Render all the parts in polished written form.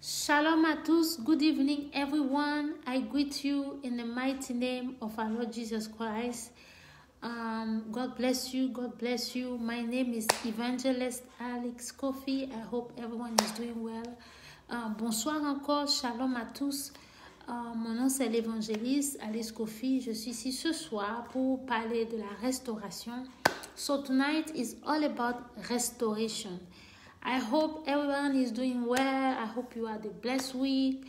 Shalom à tous. Good evening, everyone. I greet you in the mighty name of our Lord Jesus Christ. God bless you. God bless you. My name is Evangelist Alex Kofi. I hope everyone is doing well. Bonsoir encore. Shalom à tous. Mon nom c'est l'évangéliste Alex Kofi. Je suis ici ce soir pour parler de la restauration. So tonight is all about restoration. I hope everyone is doing well. I hope you had a blessed week.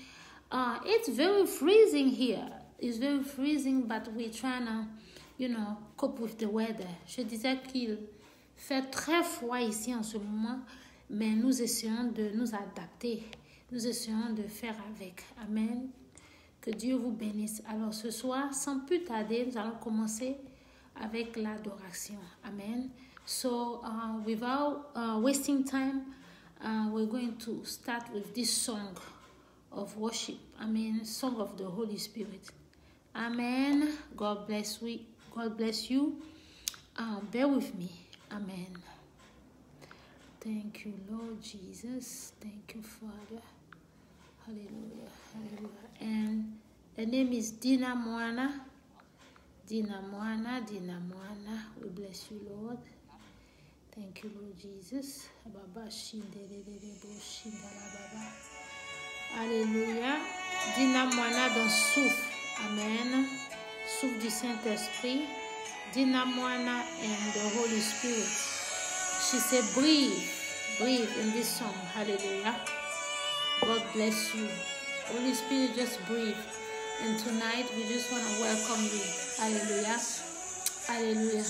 It's very freezing here. It's very freezing, but we're trying to, cope with the weather. Je disais qu'il fait très froid ici en ce moment, mais nous essayons de nous adapter. Nous essayons de faire avec. Amen. Que Dieu vous bénisse. Alors ce soir, sans plus tarder, nous allons commencer avec l'adoration. Amen. So, without wasting time, we're going to start with this song of worship. Amen. Song of the Holy Spirit. Amen. God bless you. God bless you. Bear with me. Amen. Thank you, Lord Jesus. Thank you, Father. Hallelujah. Hallelujah. And the name is Dina Moana. Dina Moana. Dina Moana. We bless you, Lord. Thank you, Lord Jesus. Alléluia. Dina Moana dans souffle. Amen. Souffle du Saint-Esprit. Dina Moana and the Holy Spirit. She said, breathe. Breathe in this song. Hallelujah. God bless you. Holy Spirit, just breathe. And tonight, we just want to welcome you. Alléluia. Alléluia.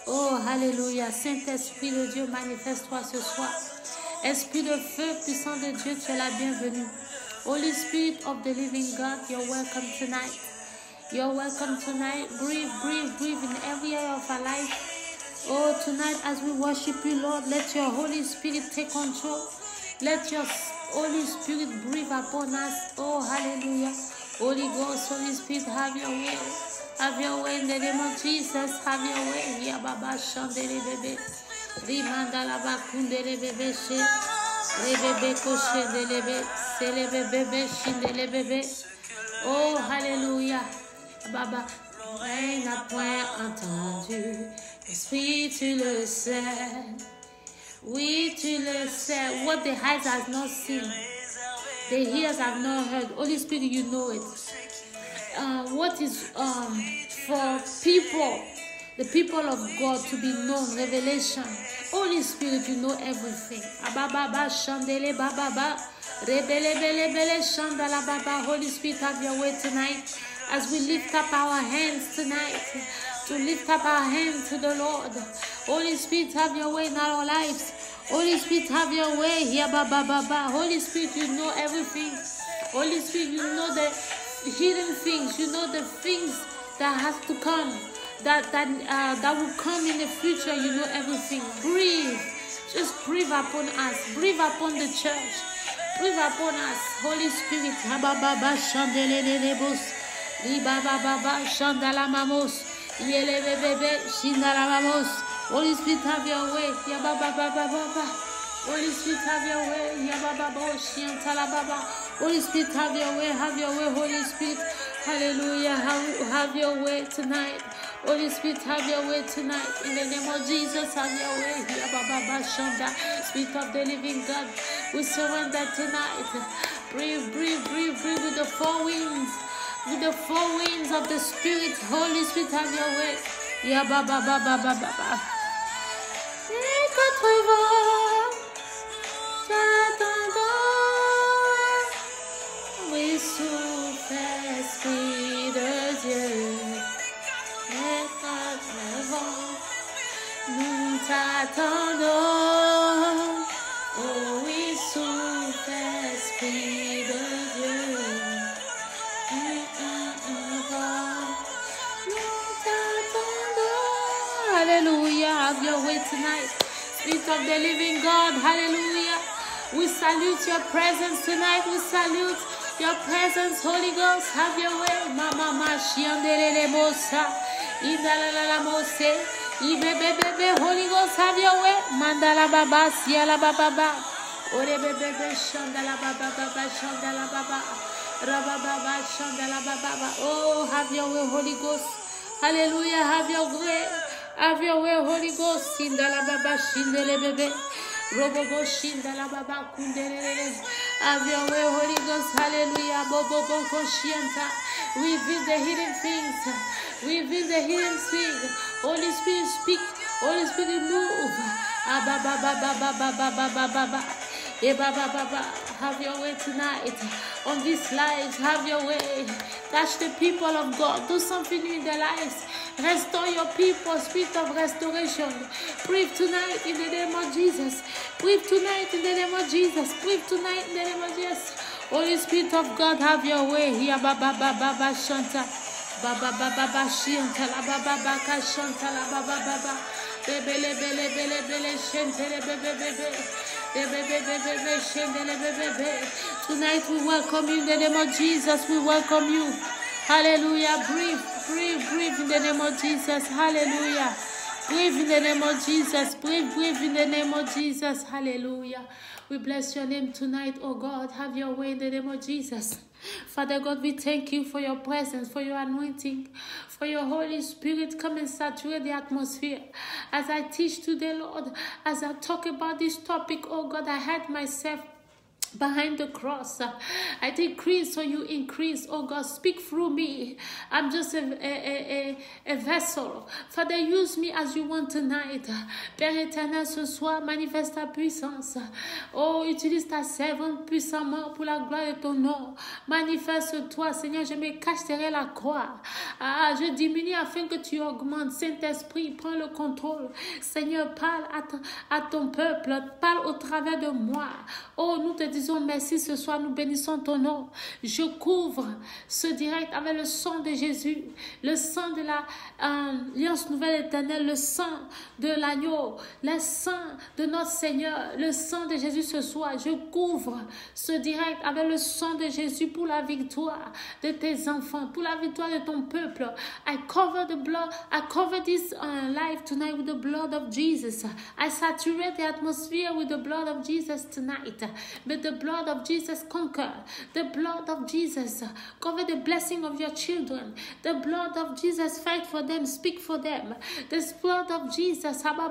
Oh, Alléluia. Saint-Esprit de Dieu, manifeste-toi ce soir. Esprit de feu, puissant de Dieu, tu es la bienvenue. Holy Spirit of the living God, you're welcome tonight. You're welcome tonight. Breathe, breathe, breathe in every area of our life. Oh, tonight as we worship you, Lord, let your Holy Spirit take control. Let your Holy Spirit breathe upon us. Oh, hallelujah. Holy Ghost, Holy Spirit, have your way. Have your way in the name of Jesus. Have your way. Ya baba shandele bebe. Rimanda la bakundele bebe she. Rebebe koshe delebe. Selebe bebe shindele bebe. Oh, hallelujah. Baba, rien n'a point entendu. Esprit, tu le sais. Oui, tu le sais. What the eyes has not seen, the ears have not heard. Holy Spirit, you know it. What is for people, the people of God to be known, revelation. Holy Spirit, you know everything. Ababa shandele bababa. Rebele bele bele shandala baba. Holy Spirit, have your way tonight as we lift up our hands tonight. To lift up our hands to the Lord. Holy Spirit, have your way in our lives. Holy Spirit, have your way here, Baba Baba. Holy Spirit, you know everything. Holy Spirit, you know the hidden things. You know the things that has to come, that will come in the future. You know everything. Breathe, just breathe upon us. Breathe upon the church. Breathe upon us, Holy Spirit. Baba Baba Shandelele Bos, Baba Baba Shandala Mamos. Holy Spirit, have your way. Holy Spirit, have your way. Holy Spirit, have your way. Have your way, Holy Spirit. Hallelujah. Have your way tonight. Holy Spirit, have your way tonight. In the name of Jesus, have your way. Spirit of the living God, we surrender tonight. Breathe, breathe, breathe, breathe with the four winds. With the four winds of the Spirit, Holy Spirit, have your way. Ya ba ba ba ba ba ba ba. Et quatre vents, j'attendons. Oui, souffle, Esprit de Dieu. Et quatre vents, nous t'attendons. Oh oui, souffle, Esprit de Dieu. Hallelujah, have your way tonight. Spirit of the living God, hallelujah. We salute your presence tonight. We salute your presence, Holy Ghost. Have your way. Mama Mashiandelele Mosa. Indalala Mose. Ibebebebe, Holy Ghost, have your way. Mandala baba, siala baba. Ore bebebe, shandala baba, shandala baba. Rababa, shandala baba. Oh, have your way, Holy Ghost. Hallelujah, have your way. Have your way, Holy Ghost. Sindala baba, shindele bebe. Robobo, shindala baba, kundele. Have your way, Holy Ghost. Hallelujah. Bobo, shianta. Reveal the hidden things. Reveal the hidden things. Holy Spirit, speak. Holy Spirit, move. Have your way tonight. On these lives, have your way. Touch the people of God. Do something new in their lives. Restore your people. Spirit of restoration. Breathe tonight in the name of Jesus. Breathe tonight in the name of Jesus. Breathe tonight in the name of Jesus. Holy Spirit of God, have your way. Here, Baba, Baba, Shanta. Baba, Baba, Shanta, Baba, Shanta, Baba, Bele, Shantele, Bebe. Tonight we welcome you in the name of Jesus. We welcome you. Hallelujah. Breathe in the name of Jesus. Hallelujah. Breathe in the name of Jesus. Breathe in the name of Jesus. Hallelujah. We bless your name tonight, oh God. Have your way in the name of Jesus. Father God, we thank you for your presence, for your anointing, for your Holy Spirit. Come and saturate the atmosphere. As I teach today, Lord, as I talk about this topic, oh God, I had myself behind the cross. I decrease so you increase. Oh God, speak through me. I'm just a vessel. Father, use me as you want tonight. Père éternel, ce soir, manifeste ta puissance. Oh, utilise ta servante puissamment pour la gloire de ton nom. Manifeste-toi, Seigneur. Je me cache derrière la croix. Je diminue afin que tu augmentes. Saint-Esprit, prends le contrôle. Seigneur, parle à ton peuple. Parle au travers de moi. Oh, nous te disons merci ce soir, nous bénissons ton nom. Je couvre ce direct avec le sang de Jésus, le sang de l'Alliance Nouvelle Éternelle, le sang de l'agneau, le sang de notre Seigneur, le sang de Jésus ce soir. Je couvre ce direct avec le sang de Jésus pour la victoire de tes enfants, pour la victoire de ton peuple. I cover this life tonight with the blood of Jesus. I saturate the atmosphere with the blood of Jesus tonight. May the blood of Jesus conquer. The blood of Jesus cover the blessing of your children. The blood of Jesus fight for them, speak for them. The blood of Jesus cover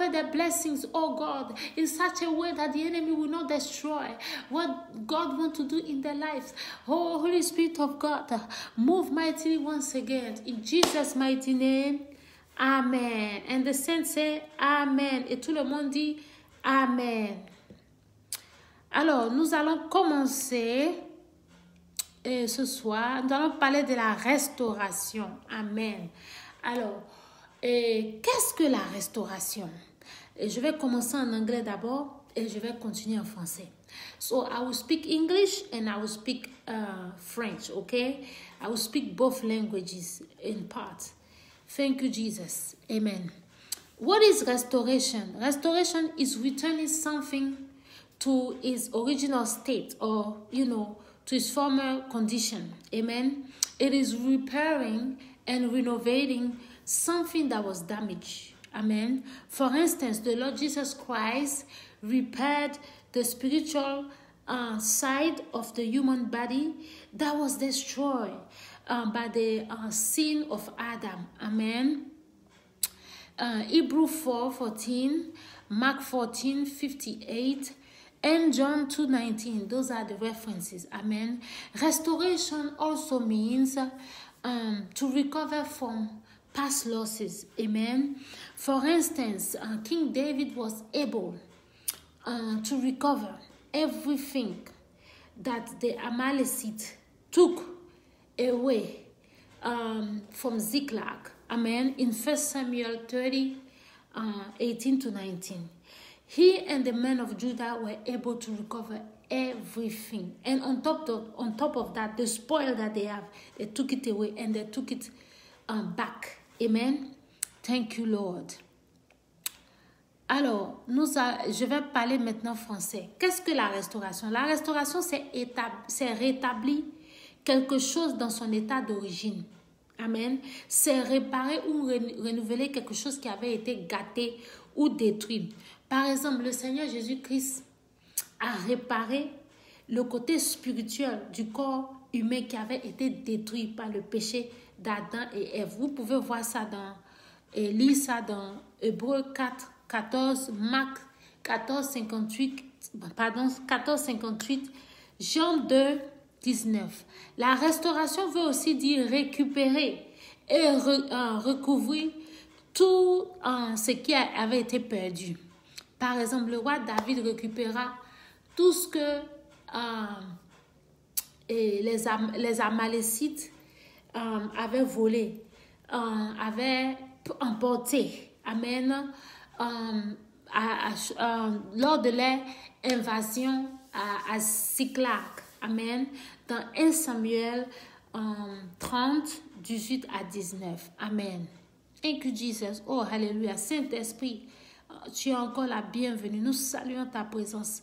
the blessings, oh God, in such a way that the enemy will not destroy what God wants to do in their lives. Oh, Holy Spirit of God, move mightily once again. In Jesus' mighty name, Amen. And the saints say Amen. Et tout le monde dit Amen. Alors, nous allons commencer ce soir. Nous allons parler de la restauration. Amen. Alors, qu'est-ce que la restauration? Et je vais commencer en anglais d'abord et je vais continuer en français. So, I will speak English and I will speak French, okay? I will speak both languages in part. Thank you, Jesus. Amen. What is restoration? Restoration is returning something to its original state, or, to its former condition. Amen. It is repairing and renovating something that was damaged. Amen. For instance, the Lord Jesus Christ repaired the spiritual side of the human body that was destroyed by the sin of Adam. Amen. Hebrews 4:14, Mark 14:58, and John 2:19. Those are the references. Amen. Restoration also means to recover from past losses. Amen. For instance, King David was able to recover everything that the Amalekites took away from Ziklag. Amen. In 1 Samuel 30, 18-19. He and the men of Judah were able to recover everything. And on top of that, the spoil that they have, they took it away and they took it back. Amen. Thank you, Lord. Alors, je vais parler maintenant français. Qu'est-ce que la restauration? La restauration, c'est rétablir quelque chose dans son état d'origine. Amen. C'est réparer ou renouveler quelque chose qui avait été gâté ou détruit. Par exemple, le Seigneur Jésus-Christ a réparé le côté spirituel du corps humain qui avait été détruit par le péché d'Adam et Ève. Vous pouvez voir ça et lire ça dans Hébreux 4, 14, Marc 14, 58, pardon, 14, 58, Jean 2, 19. La restauration veut aussi dire récupérer et recouvrir tout ce qui avait été perdu. Par exemple, le roi David récupéra tout ce que les Amalécites avaient volé, avaient emporté. Amen. Lors de leur invasion à Siklag. Amen. Dans 1 Samuel 30, 18 à 19. Amen. Thank you, Jesus. Oh, hallelujah. Saint-Esprit, tu es encore la bienvenue. Nous saluons ta présence.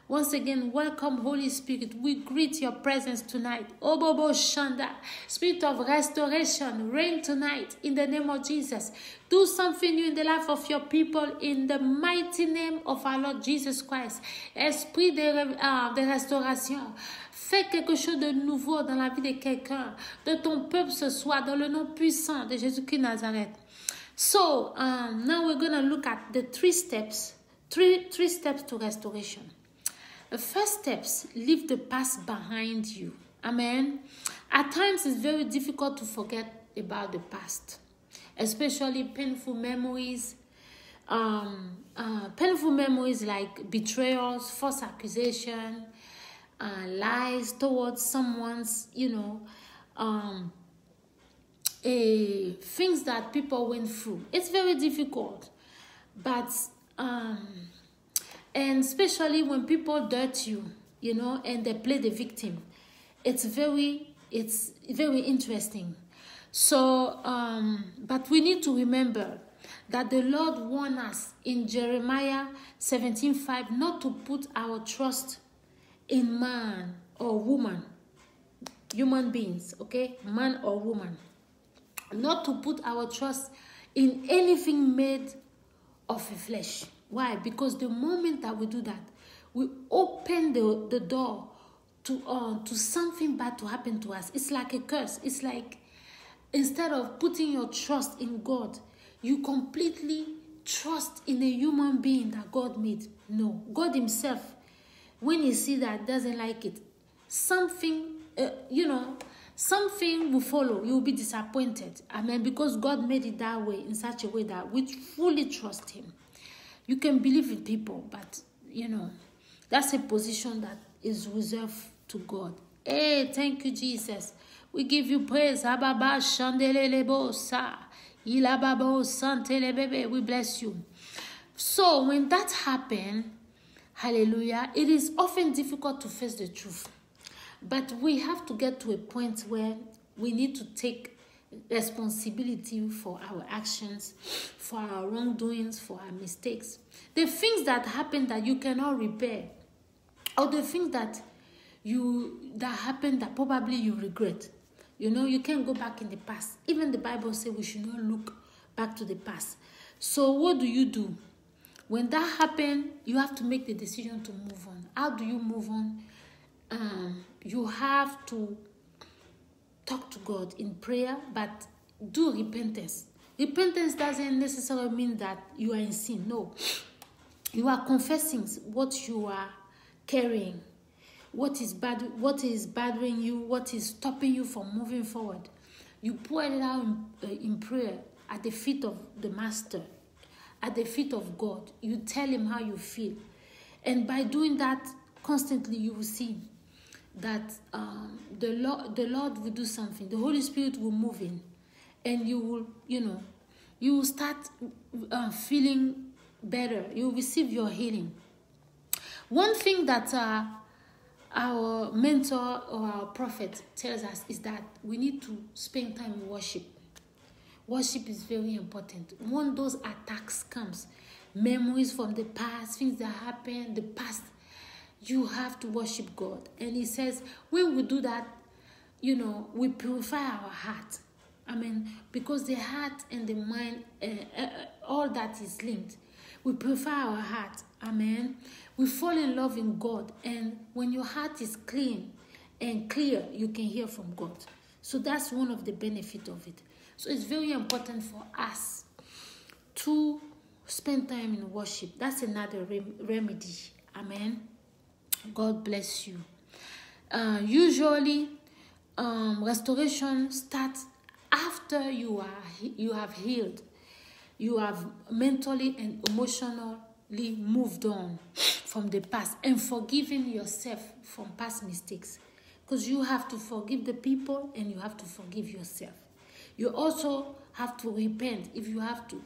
Once again, welcome, Holy Spirit. We greet your presence tonight. Obobo Shanda, Spirit of restoration, reign tonight in the name of Jesus. Do something new in the life of your people in the mighty name of our Lord Jesus Christ. Esprit de restauration. Fais quelque chose de nouveau dans la vie de quelqu'un, de ton peuple ce soir, dans le nom puissant de Jésus-Christ Nazareth. So, now we're going to look at the three steps to restoration. The first steps, leave the past behind you. Amen. At times, it's very difficult to forget about the past, especially painful memories. Painful memories like betrayals, false accusation, lies towards someone's, things that people went through. It's very difficult, but and especially when people dirt you, and they play the victim, it's very interesting. So, but we need to remember that the Lord warned us in Jeremiah 17:5 not to put our trust in man or woman, human beings, okay, man or woman, not to put our trust in anything made of a flesh. Why? Because the moment that we do that, we open the door to something bad to happen to us. It's like a curse. It's like instead of putting your trust in God, you completely trust in a human being that God made. No, God himself, when he sees that, doesn't like it. Something will follow. You will be disappointed. Amen. Because God made it that way, in such a way that we fully trust him. You can believe in people, but, that's a position that is reserved to God. Hey, thank you, Jesus. We give you praise. We bless you. So when that happens, hallelujah, it is often difficult to face the truth. But we have to get to a point where we need to take responsibility for our actions, for our wrongdoings, for our mistakes. The things that happen that you cannot repair, or the things that happen that probably you regret. You can't go back in the past. Even the Bible says we should not look back to the past. So what do? When that happens, you have to make the decision to move on. How do you move on? You have to talk to God in prayer, but do repentance. Repentance doesn't necessarily mean that you are in sin. No. You are confessing what you are carrying, what is bothering you, what is stopping you from moving forward. You pour it out in prayer at the feet of the Master, at the feet of God. You tell him how you feel. And by doing that constantly, you will see that the Lord will do something. The Holy Spirit will move in, and you will start feeling better. You will receive your healing. One thing that our mentor or our prophet tells us is that we need to spend time in worship. Worship is very important. When those attacks comes, memories from the past, things that happened, the past, you have to worship God. And he says, when we do that, we purify our heart. Amen. Because the heart and the mind, all that is linked. We prefer our heart. Amen. We fall in love in God. And when your heart is clean and clear, you can hear from God. So that's one of the benefits of it. So it's very important for us to spend time in worship. That's another remedy. Amen. God bless you. Usually, restoration starts after you have healed. You have mentally and emotionally moved on from the past and forgiven yourself from past mistakes. Because you have to forgive the people and you have to forgive yourself. You also have to repent if you have to.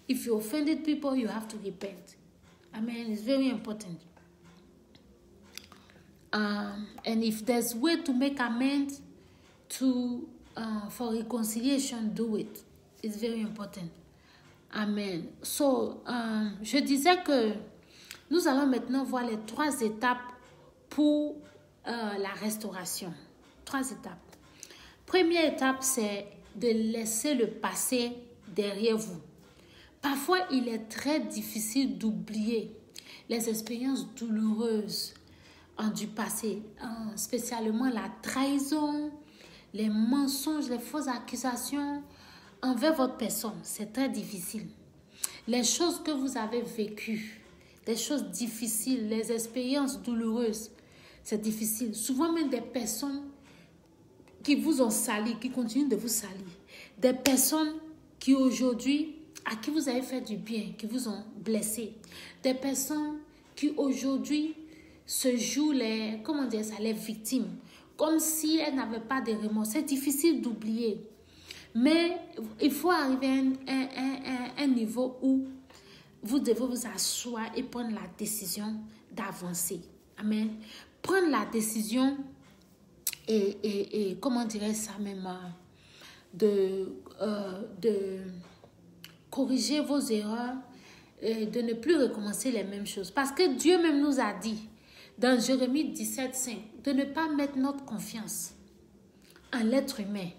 If you offended people, you have to repent. Amen. It's very important. And if there's way to make amends for reconciliation, do it. It's very important. Amen. So, je disais que nous allons maintenant voir les 3 étapes pour la restauration. 3 étapes. Première étape, c'est de laisser le passé derrière vous. Parfois, il est très difficile d'oublier les expériences douloureuses du passé, spécialement la trahison, les mensonges, les fausses accusations envers votre personne. C'est très difficile. Les choses que vous avez vécues, les choses difficiles, les expériences douloureuses, c'est difficile. Souvent même des personnes qui vous ont sali, qui continuent de vous salir. Des personnes qui aujourd'hui, à qui vous avez fait du bien, qui vous ont blessé. Des personnes qui aujourd'hui se jouent les victimes, comme si elles n'avaient pas de remords. C'est difficile d'oublier. Mais il faut arriver à un niveau où vous devez vous asseoir et prendre la décision d'avancer. Amen. Prendre la décision et comment dirais-je ça même, de corriger vos erreurs et de ne plus recommencer les mêmes choses. Parce que Dieu même nous a dit, dans Jérémie 17:5, de ne pas mettre notre confiance en l'être humain,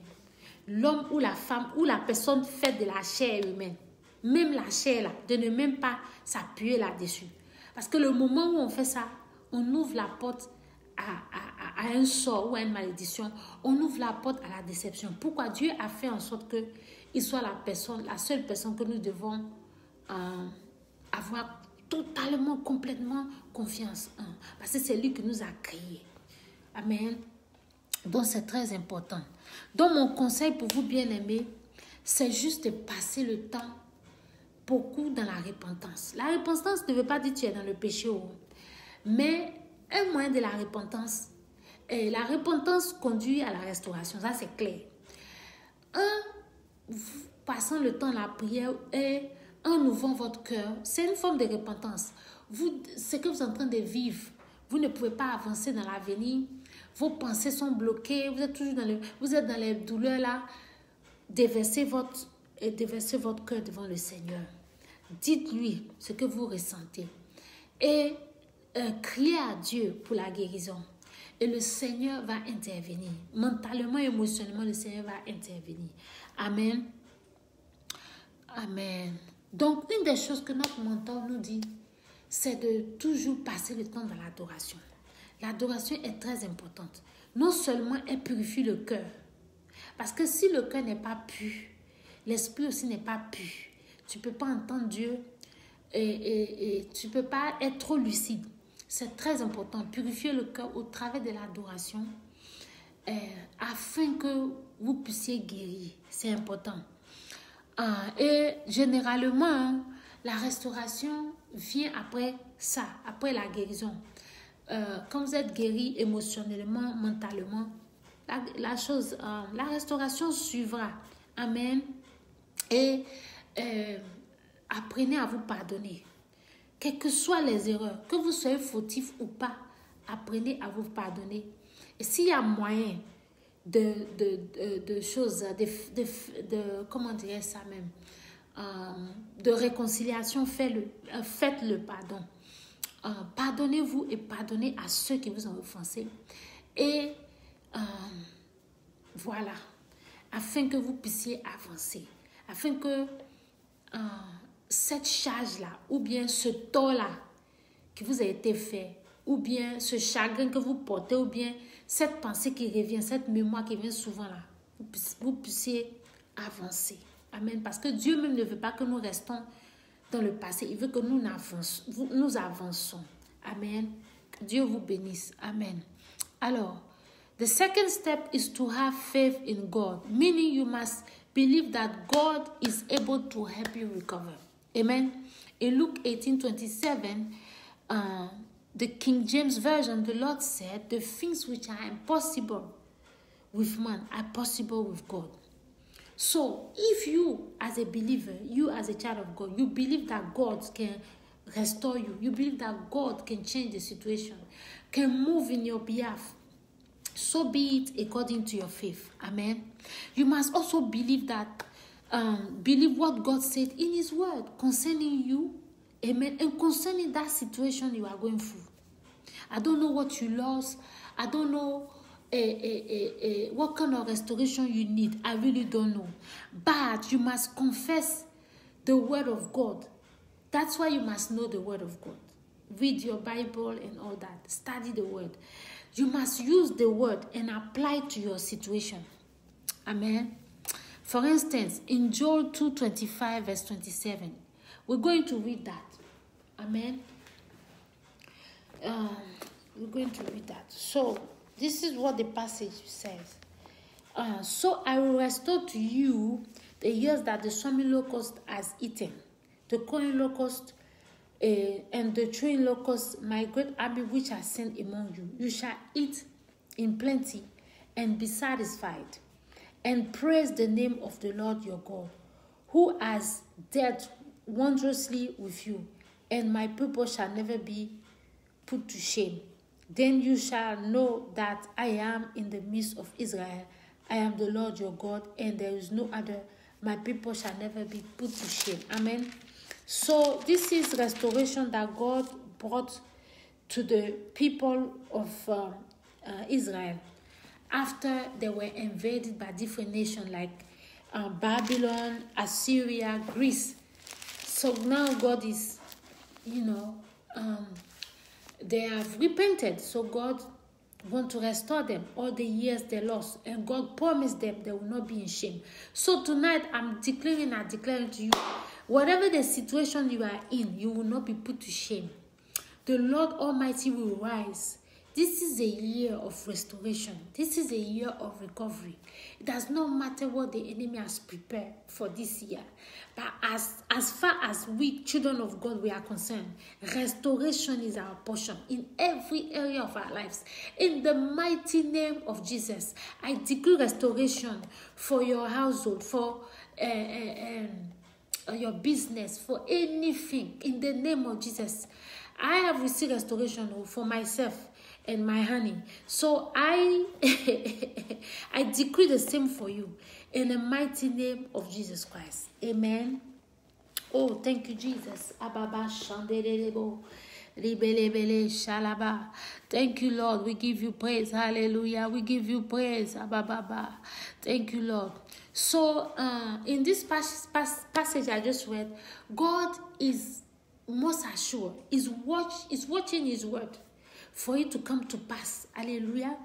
l'homme ou la femme ou la personne faite de la chair humaine. Même la chair là, de ne même pas s'appuyer là-dessus. Parce que le moment où on fait ça, on ouvre la porte à un sort ou à une malédiction. On ouvre la porte à la déception. Pourquoi Dieu a fait en sorte qu'il soit la seule personne que nous devons avoir totalement, complètement confiance en. Parce que c'est lui qui nous a créés. Amen. Donc c'est très important. Donc mon conseil pour vous bien-aimés, c'est juste de passer le temps beaucoup dans la repentance. La repentance ne veut pas dire que tu es dans le péché. Mais un moyen de la repentance conduit à la restauration. Ça c'est clair. Passant le temps à la prière et en ouvrant votre cœur, c'est une forme de repentance. Ce que vous êtes en train de vivre, vous ne pouvez pas avancer dans l'avenir. Vos pensées sont bloquées. Vous êtes toujours dans les douleurs là. Déversez votre cœur devant le Seigneur. Dites-lui ce que vous ressentez. Et criez à Dieu pour la guérison. Et le Seigneur va intervenir. Mentalement, émotionnellement, le Seigneur va intervenir. Amen. Amen. Donc, une des choses que notre mentor nous dit, c'est de toujours passer le temps dans l'adoration. L'adoration est très importante. Non seulement elle purifie le cœur, parce que si le cœur n'est pas pur, l'esprit aussi n'est pas pur. Tu ne peux pas entendre Dieu et tu ne peux pas être trop lucide. C'est très important. Purifier le cœur au travers de l'adoration afin que vous puissiez guérir. C'est important. Et généralement, la restauration vient après ça, après la guérison. Quand vous êtes guéri émotionnellement, mentalement, la restauration suivra. Amen. Et apprenez à vous pardonner. Quelles que soient les erreurs, que vous soyez fautif ou pas, apprenez à vous pardonner. Et s'il y a moyen de choses, comment dirais ça même, de réconciliation, faites-le, pardon. Pardonnez-vous et pardonnez à ceux qui vous ont offensé. Et voilà. afin que vous puissiez avancer, afin que cette charge-là, ou bien ce tort-là qui vous a été fait, ou bien ce chagrin que vous portez, ou bien cette pensée qui revient, cette mémoire qui vient souvent là, vous puissiez avancer. Amen. Parce que Dieu même ne veut pas que nous restons dans le passé. Il veut que nous avançons. Amen. Dieu vous bénisse. Amen. Alors, the second step is to have faith in God, meaning you must believe that God is able to help you recover. Amen. In Luke 18:27, the King James Version, the Lord said, the things which are impossible with man are possible with God. So, if you as a believer, you as a child of God, you believe that God can restore you, you believe that God can change the situation, can move in your behalf, so be it according to your faith. Amen. You must also believe that, believe what God said in His Word concerning you. Amen. And concerning that situation you are going through. I don't know what you lost. I don't know what kind of restoration you need. I really don't know. But you must confess the Word of God. That's why you must know the Word of God. Read your Bible and all that. Study the Word. You must use the Word and apply it to your situation. Amen. For instance, in Joel 2:25 verse 27, we're going to read that. Amen. We're going to read that. So, this is what the passage says. So I will restore to you the years that the swarming locust has eaten, the crawling locust and the chewing locust, my great army which I sent among you. You shall eat in plenty and be satisfied, and praise the name of the Lord your God, who has dealt wondrously with you, and my people shall never be put to shame. Then you shall know that I am in the midst of Israel. I am the Lord your God, and there is no other. My people shall never be put to shame. Amen. So this is restoration that God brought to the people of Israel after they were invaded by different nations like Babylon, Assyria, Greece. So now God is, they have repented. So God wants to restore them all the years they lost. And God promised them they will not be in shame. So tonight I'm declaring to you, whatever the situation you are in, you will not be put to shame. The Lord Almighty will rise. This is a year of restoration. This is a year of recovery. It does not matter what the enemy has prepared for this year. But as far as we, children of God, we are concerned, restoration is our portion in every area of our lives. In the mighty name of Jesus, I decree restoration for your household, for your business, for anything. In the name of Jesus, I have received restoration for myself and my honey. So I decree the same for you in the mighty name of Jesus Christ. Amen. Oh, thank you, Jesus. Thank you, Lord. We give you praise. Hallelujah. We give you praise. Thank you, Lord. So in this passage I just read, God is most assured, is watching His word for it to come to pass. Hallelujah.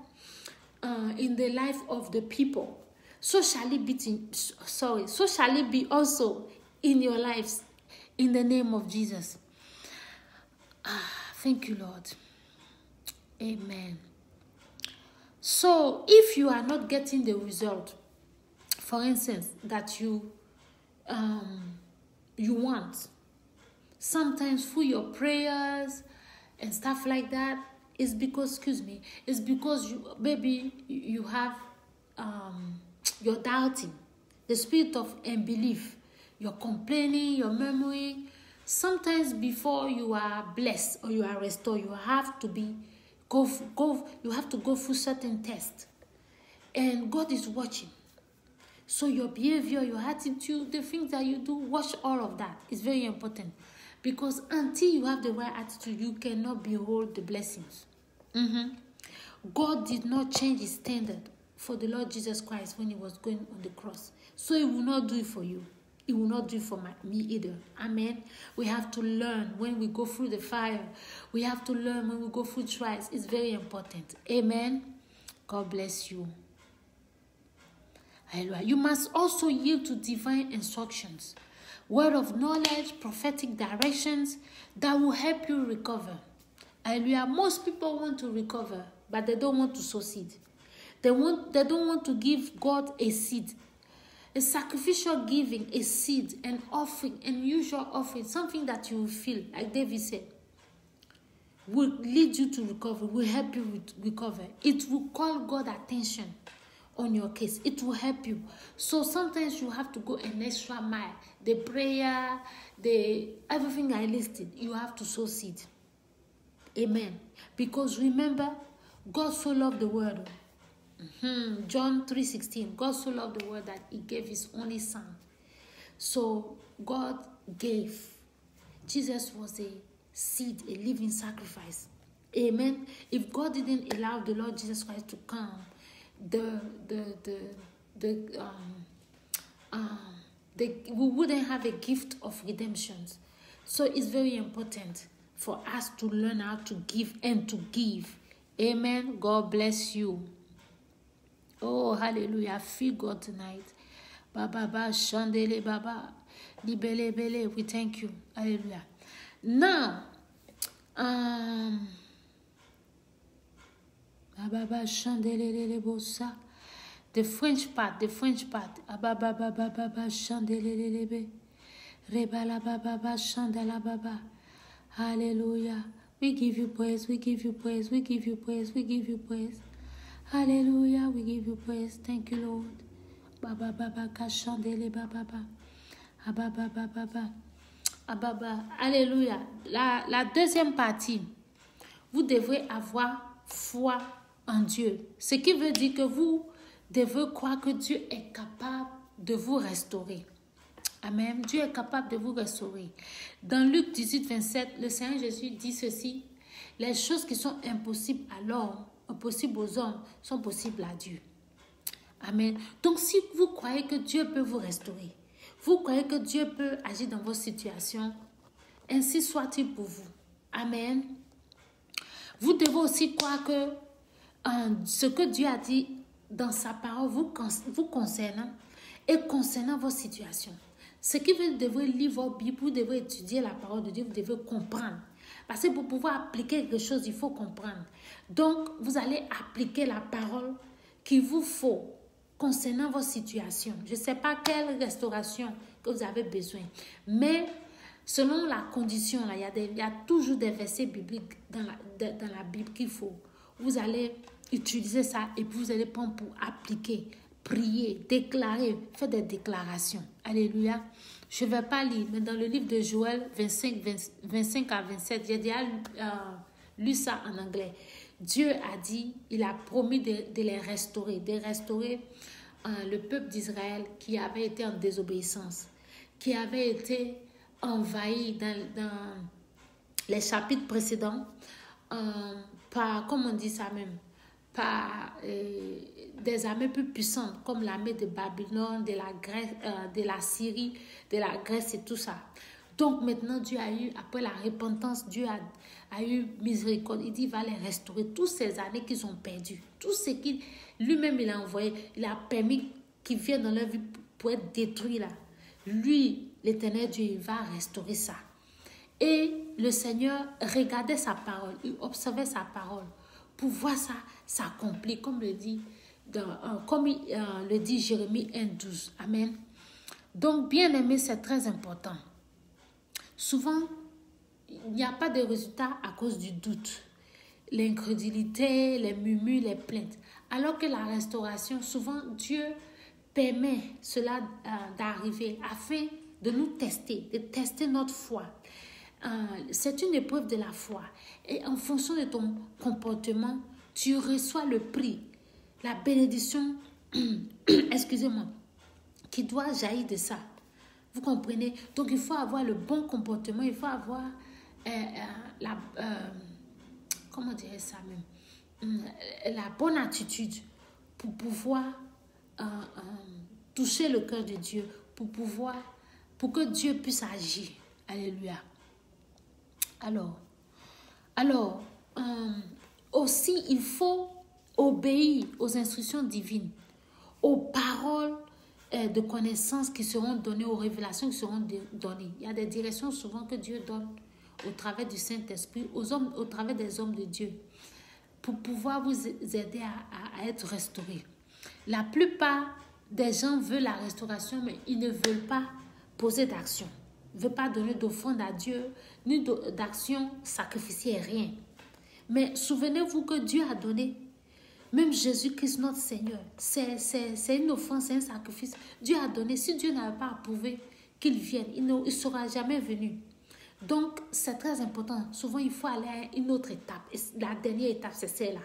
In the life of the people. So shall it be so shall it be also in your lives, in the name of Jesus. Thank you, Lord. Amen. So if you are not getting the result, for instance, that you want, sometimes through your prayers and stuff like that, it's because, it's because you have, you're doubting, the spirit of unbelief, you're complaining, you're murmuring. Sometimes before you are blessed or you are restored, you have to go through certain tests, and God is watching. So your behavior, your attitude, the things that you do, watch all of that. It's very important. Because until you have the right attitude, you cannot behold the blessings. God did not change His standard for the Lord Jesus Christ when he was going on the cross. So he will not do it for you. He will not do it for me either. Amen. We have to learn when we go through the fire. We have to learn when we go through trials. It's very important. Amen. God bless you. Hallelujah. You must also yield to divine instructions, word of knowledge, prophetic directions that will help you recover. Hallelujah. Most people want to recover, but they don't want to sow seed. They don't want to give God a seed. A sacrificial giving, a seed, an offering, an usual offering, something that you will feel, like David said, will lead you to recover, will help you recover. It will call God's attention on your case. It will help you. So sometimes you have to go an extra mile. The prayer, everything I listed, you have to sow seed. Amen. Because remember, God so loved the world. John 3:16. God so loved the world that he gave his only son. So God gave. Jesus was a seed, a living sacrifice. Amen. If God didn't allow the Lord Jesus Christ to come, we wouldn't have a gift of redemption. So it's very important for us to learn how to give and to give. Amen. God bless you. Oh, hallelujah. I feel God tonight. Baba, Shandele, Baba, Libele, Bele. We thank you. Hallelujah. Now, Baba, Shandele, Bosa. The French part. Baba, Shandele, Lebe. Rebala, Baba, Shandala, Baba. Hallelujah. We give you praise. We give you praise. We give you praise. We give you praise. Hallelujah, we give you praise. Thank you, Lord. Baba, Baba, Kashandele, Baba, Baba, Baba, Baba. Alléluia. La deuxième partie, vous devrez avoir foi en Dieu. Ce qui veut dire que vous devez croire que Dieu est capable de vous restaurer. Amen. Dieu est capable de vous restaurer. Dans Luc 18, 27, le Seigneur Jésus dit ceci: les choses qui sont impossibles à l'homme, impossibles aux hommes, sont possibles à Dieu. Amen. Donc, si vous croyez que Dieu peut vous restaurer, vous croyez que Dieu peut agir dans vos situations, ainsi soit-il pour vous. Amen. Vous devez aussi croire que ce que Dieu a dit dans sa parole vous concernant et concernant vos situations. Ce qui veut, vous devez lire votre Bible, vous devez étudier la parole de Dieu, vous devez comprendre. Parce que pour pouvoir appliquer quelque chose, il faut comprendre. Donc, vous allez appliquer la parole qu'il vous faut concernant vos situations. Je ne sais pas quelle restauration que vous avez besoin. Mais selon la condition, il y a toujours des versets bibliques dans la Bible qu'il faut. Vous allez utiliser ça et puis vous allez prendre pour appliquer, prier, déclarer, faire des déclarations. Alléluia. Je ne vais pas lire, mais dans le livre de Joël 25 à 27, j'ai déjà lu ça en anglais. Dieu a dit, il a promis de les restaurer, le peuple d'Israël qui avait été en désobéissance, qui avait été envahi dans les chapitres précédents par, comment on dit ça même, par des armées plus puissantes comme l'armée de Babylone, de la Grèce, de la Syrie, de la Grèce et tout ça. Donc maintenant, Dieu a eu, après la repentance, Dieu a eu miséricorde. Il dit, il va les restaurer toutes ces années qu'ils ont perdues. Tout ce qu'il lui-même il a envoyé, il a permis qu'ils viennent dans leur vie pour être détruits là. Lui, l'Éternel Dieu, il va restaurer ça. Et le Seigneur regardait sa parole, il observait sa parole pour voir ça s'accomplir, comme le dit Jérémie 1:12. Amen. Donc, bien aimé, c'est très important. Souvent, il n'y a pas de résultat à cause du doute, l'incrédulité, les murmures, les plaintes. Alors que la restauration, souvent, Dieu permet cela d'arriver afin de nous tester, de tester notre foi. C'est une épreuve de la foi. Et en fonction de ton comportement, tu reçois le prix, la bénédiction, excusez-moi, qui doit jaillir de ça. Vous comprenez? Donc, il faut avoir le bon comportement, il faut avoir comment dirais ça même? La bonne attitude pour pouvoir toucher le cœur de Dieu, pour que Dieu puisse agir. Alléluia. Alors, aussi, il faut obéir aux instructions divines, aux paroles de connaissances qui seront données, aux révélations qui seront données. Il y a des directions souvent que Dieu donne au travers du Saint-Esprit, au travers des hommes de Dieu, pour pouvoir vous aider à être restaurés. La plupart des gens veulent la restauration, mais ils ne veulent pas poser d'action. Ils ne veulent pas donner d'offrande à Dieu, ni d'action sacrificielle, rien. Mais souvenez-vous que Dieu a donné, même Jésus-Christ, notre Seigneur, c'est une offrande, c'est un sacrifice. Dieu a donné. Si Dieu n'avait pas approuvé qu'il vienne, il ne sera jamais venu. Donc, c'est très important. Souvent, il faut aller à une autre étape. Et la dernière étape, c'est celle-là.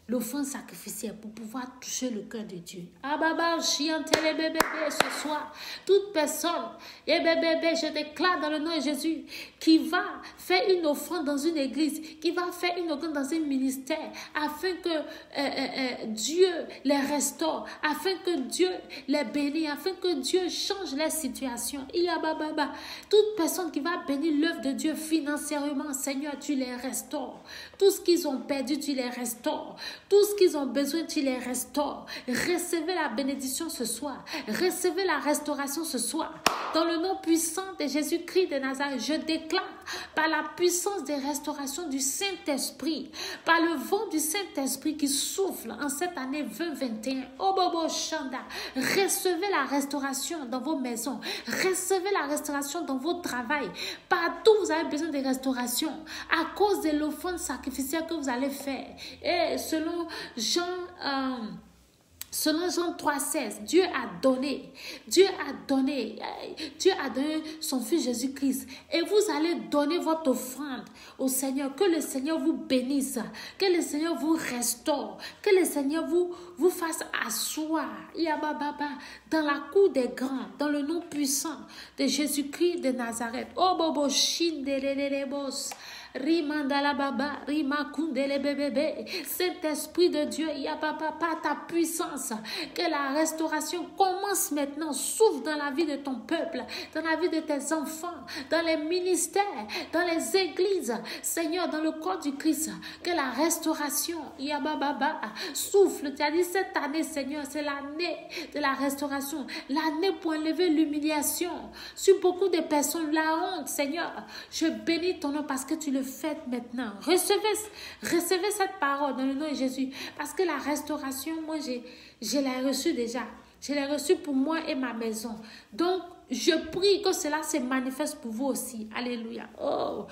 L'offrande sacrificielle pour pouvoir toucher le cœur de Dieu. Ah baba, chiantez les bébés ce soir. Toute personne, et bébé, je déclare dans le nom de Jésus, qui va faire une offrande dans une église, qui va faire une offrande dans un ministère, afin que Dieu les restaure, afin que Dieu les bénisse, afin que Dieu change les situations. Baba, toute personne qui va bénir l'œuvre de Dieu financièrement, Seigneur, tu les restaures. Tout ce qu'ils ont perdu, tu les restaures. Tout ce qu'ils ont besoin, tu les restaures. Recevez la bénédiction ce soir. Recevez la restauration ce soir. Dans le nom puissant de Jésus-Christ de Nazareth, je déclare par la puissance des restaurations du Saint-Esprit, par le vent du Saint-Esprit qui souffle en cette année 2021. Oh Bobo Chanda, recevez la restauration dans vos maisons. Recevez la restauration dans vos travails. Partout vous avez besoin de restauration à cause de l'offrande sacrificielle que vous allez faire. Et selon Jean 3,16, Dieu a donné son Fils Jésus-Christ. Et vous allez donner votre offrande au Seigneur. Que le Seigneur vous bénisse. Que le Seigneur vous restaure. Que le Seigneur vous fasse asseoir. Dans la cour des grands. Dans le nom puissant de Jésus-Christ de Nazareth. Oh bobo shindelelebos. Rimandala baba, rimakundele bébé. Saint-Esprit de Dieu, par ta puissance, que la restauration commence maintenant. Souffle dans la vie de ton peuple, dans la vie de tes enfants, dans les ministères, dans les églises, Seigneur, dans le corps du Christ. Que la restauration, souffle. Tu as dit cette année, Seigneur, c'est l'année de la restauration, l'année pour enlever l'humiliation sur beaucoup de personnes, la honte, Seigneur. Je bénis ton nom parce que tu le faites maintenant. Recevez cette parole dans le nom de Jésus. Parce que la restauration, moi, je l'ai reçue déjà. Je l'ai reçue pour moi et ma maison. Donc, je prie que cela se manifeste pour vous aussi. Alléluia. Oh,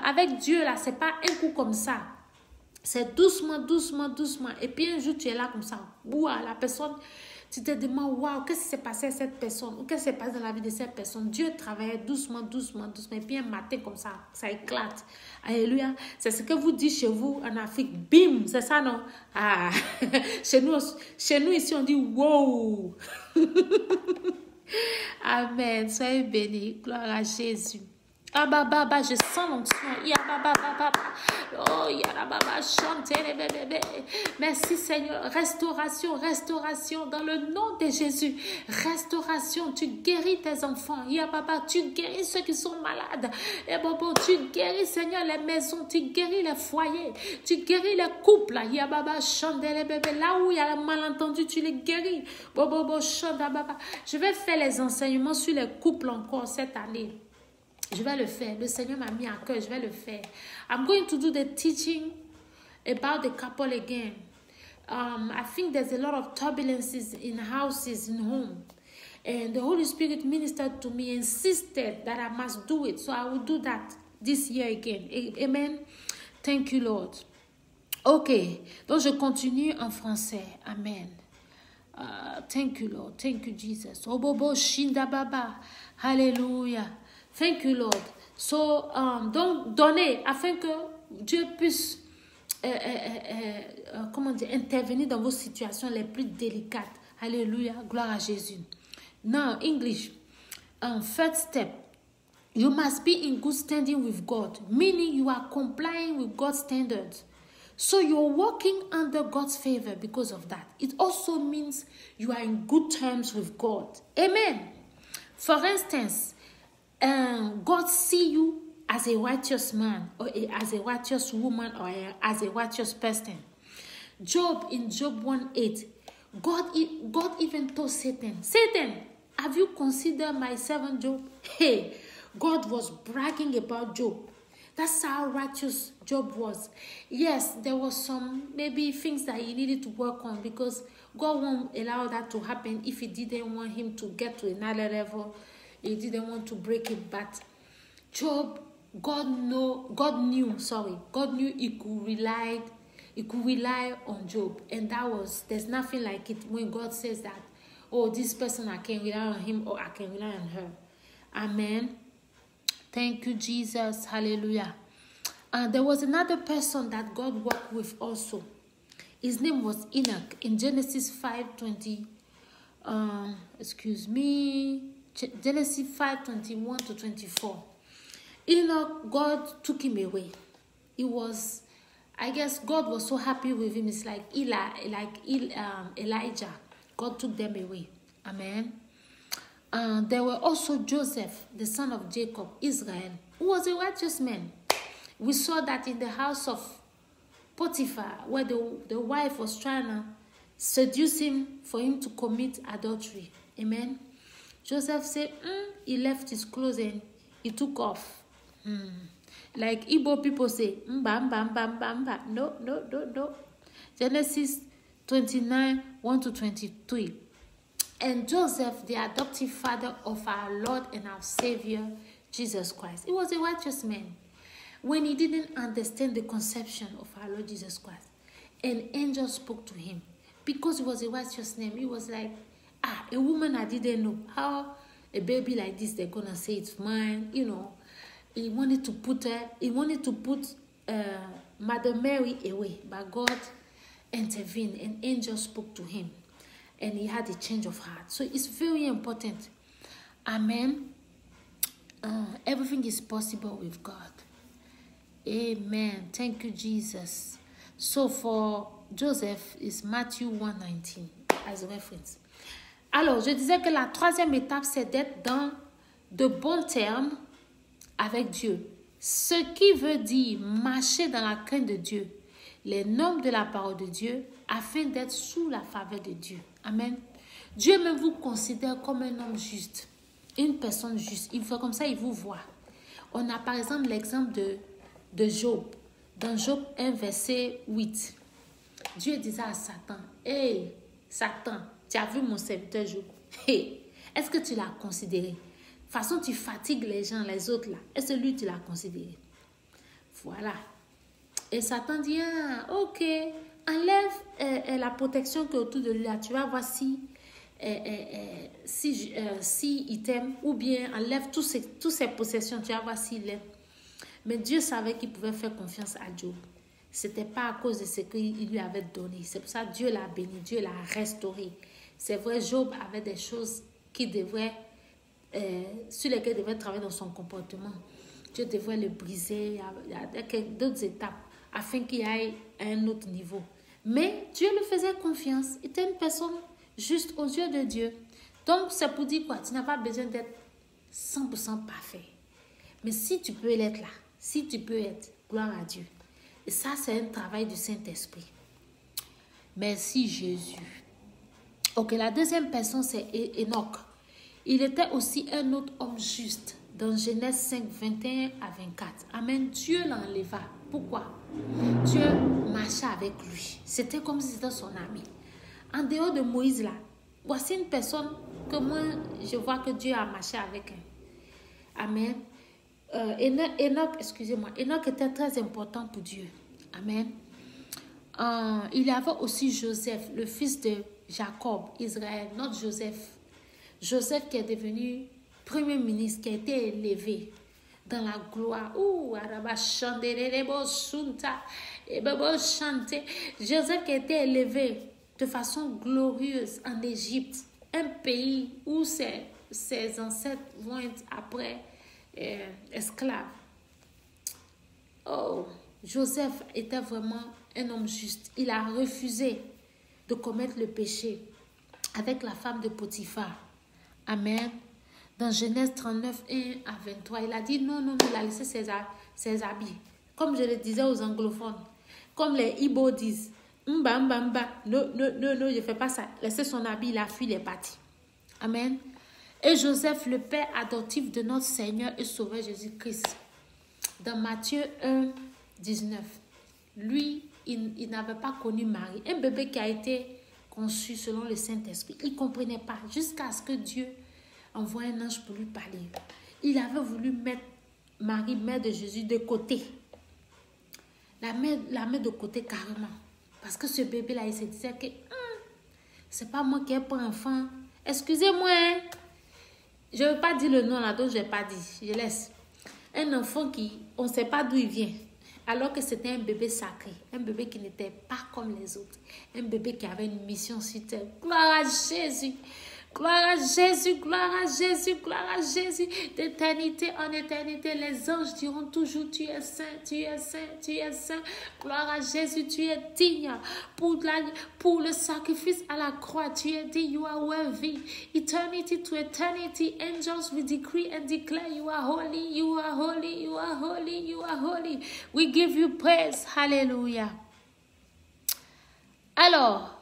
avec Dieu, là, c'est pas un coup comme ça. C'est doucement, doucement, doucement. Et puis un jour, tu es là comme ça. Ouah, la personne... Tu te demandes, waouh, qu'est-ce qui s'est passé à cette personne? Ou qu'est-ce qui s'est passé dans la vie de cette personne? Dieu travaillait doucement, doucement, doucement. Et puis un matin comme ça éclate. Alléluia. C'est ce que vous dites chez vous en Afrique. Bim, c'est ça, non? Ah, chez nous ici, on dit, wow. Amen. Soyez bénis. Gloire à Jésus. Ah baba, je sens l'onction. Oh chantez les bébés. Merci Seigneur. Restauration dans le nom de Jésus. Restauration, tu guéris tes enfants. Tu guéris ceux qui sont malades. Et tu guéris Seigneur les maisons, tu guéris les foyers, tu guéris les couples. Chantez les bébés. Là où il y a le malentendu, tu les guéris. Je vais faire les enseignements sur les couples encore cette année. Je vais le faire. Le Seigneur m'a mis à cœur. Je vais le faire. I'm going to do the teaching about the couple again. I think there's a lot of turbulences in houses, in home. And the Holy Spirit ministered to me, insisted that I must do it. So I will do that this year again. Amen. Thank you, Lord. Ok. Donc, je continue en français. Amen. Thank you, Lord. Thank you, Jesus. Obobo Shinda Baba. Hallelujah. Thank you, Lord. So, donc, donnez afin que Dieu puisse intervenir dans vos situations les plus délicates. Alléluia. Gloire à Jésus. Now, English. First step. You must be in good standing with God, meaning you are complying with God's standards. So you're walking under God's favor because of that. It also means you are in good terms with God. Amen. For instance, God see you as a righteous man or as a righteous woman or as a righteous person. Job, in Job 1:8, God even told Satan, have you considered my servant Job? Hey, God was bragging about Job. That's how righteous Job was. Yes, there was some maybe things that he needed to work on because God won't allow that to happen if he didn't want him to get to another level. He didn't want to break it. But Job, God knew he could rely on Job. And there's nothing like it when God says that, oh, this person, I can rely on him or I can rely on her. Amen. Thank you, Jesus. Hallelujah. There was another person that God worked with also. His name was Enoch in Genesis 5:20. Genesis 5:21 to 24. Enoch, God took him away. I guess God was so happy with him. It's like Elijah. God took them away. Amen. There were also Joseph, the son of Jacob, Israel, who was a righteous man. We saw that in the house of Potiphar, where the wife was trying to seduce him for him to commit adultery. Amen. Joseph said, he left his clothes and he took off. Like Igbo people say, mba, mba, mba, mba, mba. No. Genesis 29, 1 to 23. And Joseph, the adoptive father of our Lord and our Savior, Jesus Christ. He was a righteous man. When he didn't understand the conception of our Lord Jesus Christ, an angel spoke to him. Because he was a righteous man, he was like, a woman I didn't know. How a baby like this, they're going to say it's mine, you know. He wanted to put Mother Mary away. But God intervened. An angel spoke to him. And he had a change of heart. So it's very important. Amen. Everything is possible with God. Amen. Thank you, Jesus. So for Joseph, it's Matthieu 1:19 as a reference. Alors, je disais que la troisième étape, c'est d'être dans de bons termes avec Dieu. Ce qui veut dire marcher dans la crainte de Dieu, les normes de la parole de Dieu, afin d'être sous la faveur de Dieu. Amen. Dieu même vous considère comme un homme juste, une personne juste. Il fait comme ça, il vous voit. On a par exemple l'exemple de Job. Dans Job 1, verset 8. Dieu disait à Satan, « Hey, Satan, tu as vu mon serviteur Job? Hey, est-ce que tu l'as considéré? De toute façon, tu fatigues les gens, les autres là. Est-ce que lui, tu l'as considéré? » Voilà. Et Satan dit, ok, enlève la protection qui est autour de lui là. Tu vas voir si il t'aime, ou bien enlève toutes ses possessions. Tu vas voir s'il l'aime. Mais Dieu savait qu'il pouvait faire confiance à Job. Ce n'était pas à cause de ce qu'il lui avait donné. C'est pour ça que Dieu l'a béni, Dieu l'a restauré. C'est vrai, Job avait des choses sur lesquelles il devait travailler dans son comportement. Dieu devrait le briser. Il y a d'autres étapes afin qu'il aille à un autre niveau. Mais Dieu lui faisait confiance. Il était une personne juste aux yeux de Dieu. Donc, c'est pour dire quoi? Tu n'as pas besoin d'être 100% parfait. Mais si tu peux l'être là, si tu peux être, gloire à Dieu. Et ça, c'est un travail du Saint-Esprit. Merci Jésus. Ok, la deuxième personne, c'est Enoch. Il était aussi un autre homme juste. Dans Genèse 5, 21 à 24. Amen. Dieu l'enleva. Pourquoi? Dieu marchait avec lui. C'était comme si c'était son ami. En dehors de Moïse là, voici une personne que moi, je vois que Dieu a marché avec elle. Amen. Enoch était très important pour Dieu. Amen. Il y avait aussi Joseph, le fils de Jacob, Israël, notre Joseph. Joseph qui est devenu premier ministre, qui a été élevé dans la gloire. Joseph qui a été élevé de façon glorieuse en Égypte, un pays où ses ancêtres vont être après esclaves. Oh, Joseph était vraiment un homme juste. Il a refusé de commettre le péché avec la femme de Potiphar. Amen. Dans Genèse 39, 1 à 23, il a dit non, non, non, il a laissé ses habits. Comme je le disais aux anglophones, comme les Ibo disent, mba, mba, mba, non, non, non, non, je ne fais pas ça. Laissez son habit, il a fui, il est parti. Amen. Et Joseph, le père adoptif de notre Seigneur et Sauveur Jésus-Christ, dans Matthieu 1, 19, lui, il n'avait pas connu Marie. Un bébé qui a été conçu selon le Saint-Esprit. Il ne comprenait pas jusqu'à ce que Dieu envoie un ange pour lui parler. Il avait voulu mettre Marie, mère de Jésus, de côté. La mettre de côté carrément. Parce que ce bébé-là, il se disait que c'est pas moi qui ai pris enfant. Excusez-moi. Hein? Je ne veux pas dire le nom là, donc je n'ai pas dit. Je laisse. Un enfant qui, on ne sait pas d'où il vient. Alors que c'était un bébé sacré. Un bébé qui n'était pas comme les autres. Un bébé qui avait une mission sur terre. Gloire à Jésus. Gloire à Jésus, gloire à Jésus, gloire à Jésus. D'éternité en éternité, les anges diront toujours, tu es saint, tu es saint, tu es saint. Gloire à Jésus, tu es digne. Pour le sacrifice à la croix, tu es dit, you are worthy. Eternity to eternity, angels will decree and declare, you are holy, you are holy, you are holy, you are holy. We give you praise. Hallelujah. Alors,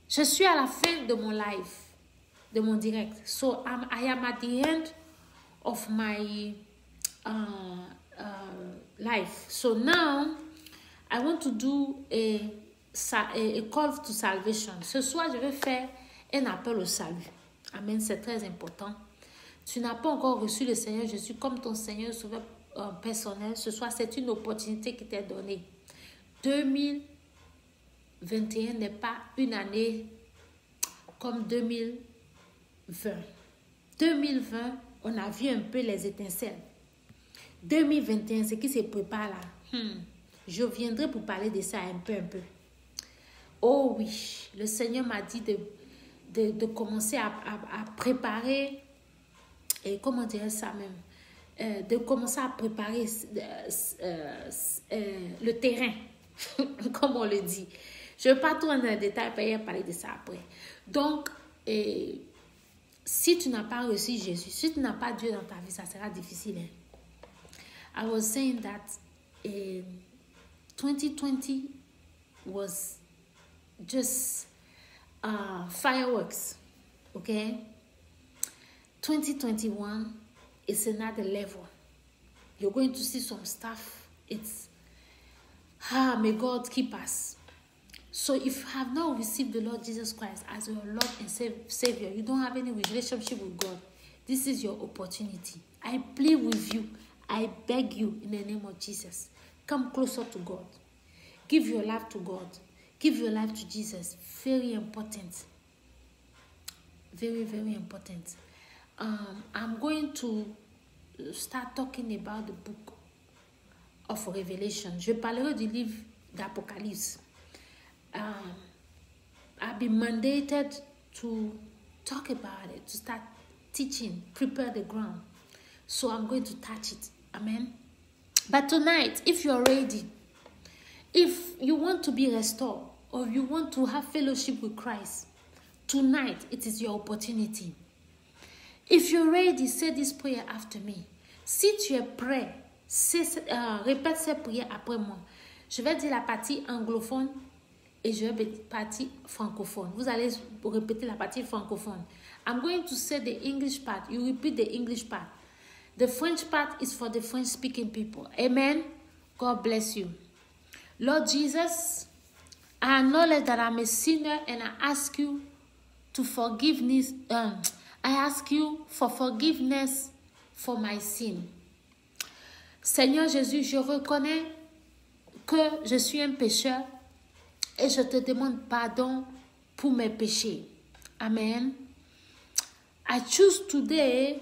je suis à la fin de mon live, de mon direct. So, I am at the end of my life. So now, I want to do a call to salvation. Ce soir, je vais faire un appel au salut. Amen, c'est très important. Tu n'as pas encore reçu le Seigneur Jésus comme ton Seigneur Sauveur personnel. Ce soir, c'est une opportunité qui t'est donnée. 2021 n'est pas une année comme 2020. 2020, on a vu un peu les étincelles. 2021, ce qui se prépare là. Je viendrai pour parler de ça un peu. Oh oui, le Seigneur m'a dit de commencer à préparer, et comment dire ça même, de commencer à préparer le terrain, comme on le dit. Je ne vais pas trop dans les détails, je vais parler de ça après. Donc, si tu n'as pas reçu Jésus, si tu n'as pas Dieu dans ta vie, ça sera difficile. Hein? I was saying that 2020 was just fireworks, okay? 2021 is another level. You're going to see some stuff. May God keep us. So if you have not received the Lord Jesus Christ as your Lord and Savior, you don't have any relationship with God, this is your opportunity. I plead with you. I beg you in the name of Jesus. Come closer to God. Give your life to God. Give your life to Jesus. Very important. Very, very important. I'm going to start talking about the book of Revelation. Je parlerai du livre d'Apocalypse. I've been mandated to talk about it, to start teaching, prepare the ground. So I'm going to touch it. Amen. But tonight, if you're ready, if you want to be restored, or you want to have fellowship with Christ, tonight it is your opportunity. If you're ready, say this prayer after me. Si tu es prêt, répète cette prière après moi. Je vais dire la partie anglophone et je vais partie francophone. Vous allez répéter la partie francophone. I'm going to say the English part. You repeat the English part. The French part is for the French-speaking people. Amen. God bless you. Lord Jesus, I acknowledge that I'm a sinner and I ask you to forgiveness. I ask you for forgiveness for my sin. Seigneur Jésus, je reconnais que je suis un pécheur et je te demande pardon pour mes péchés. Amen. I choose today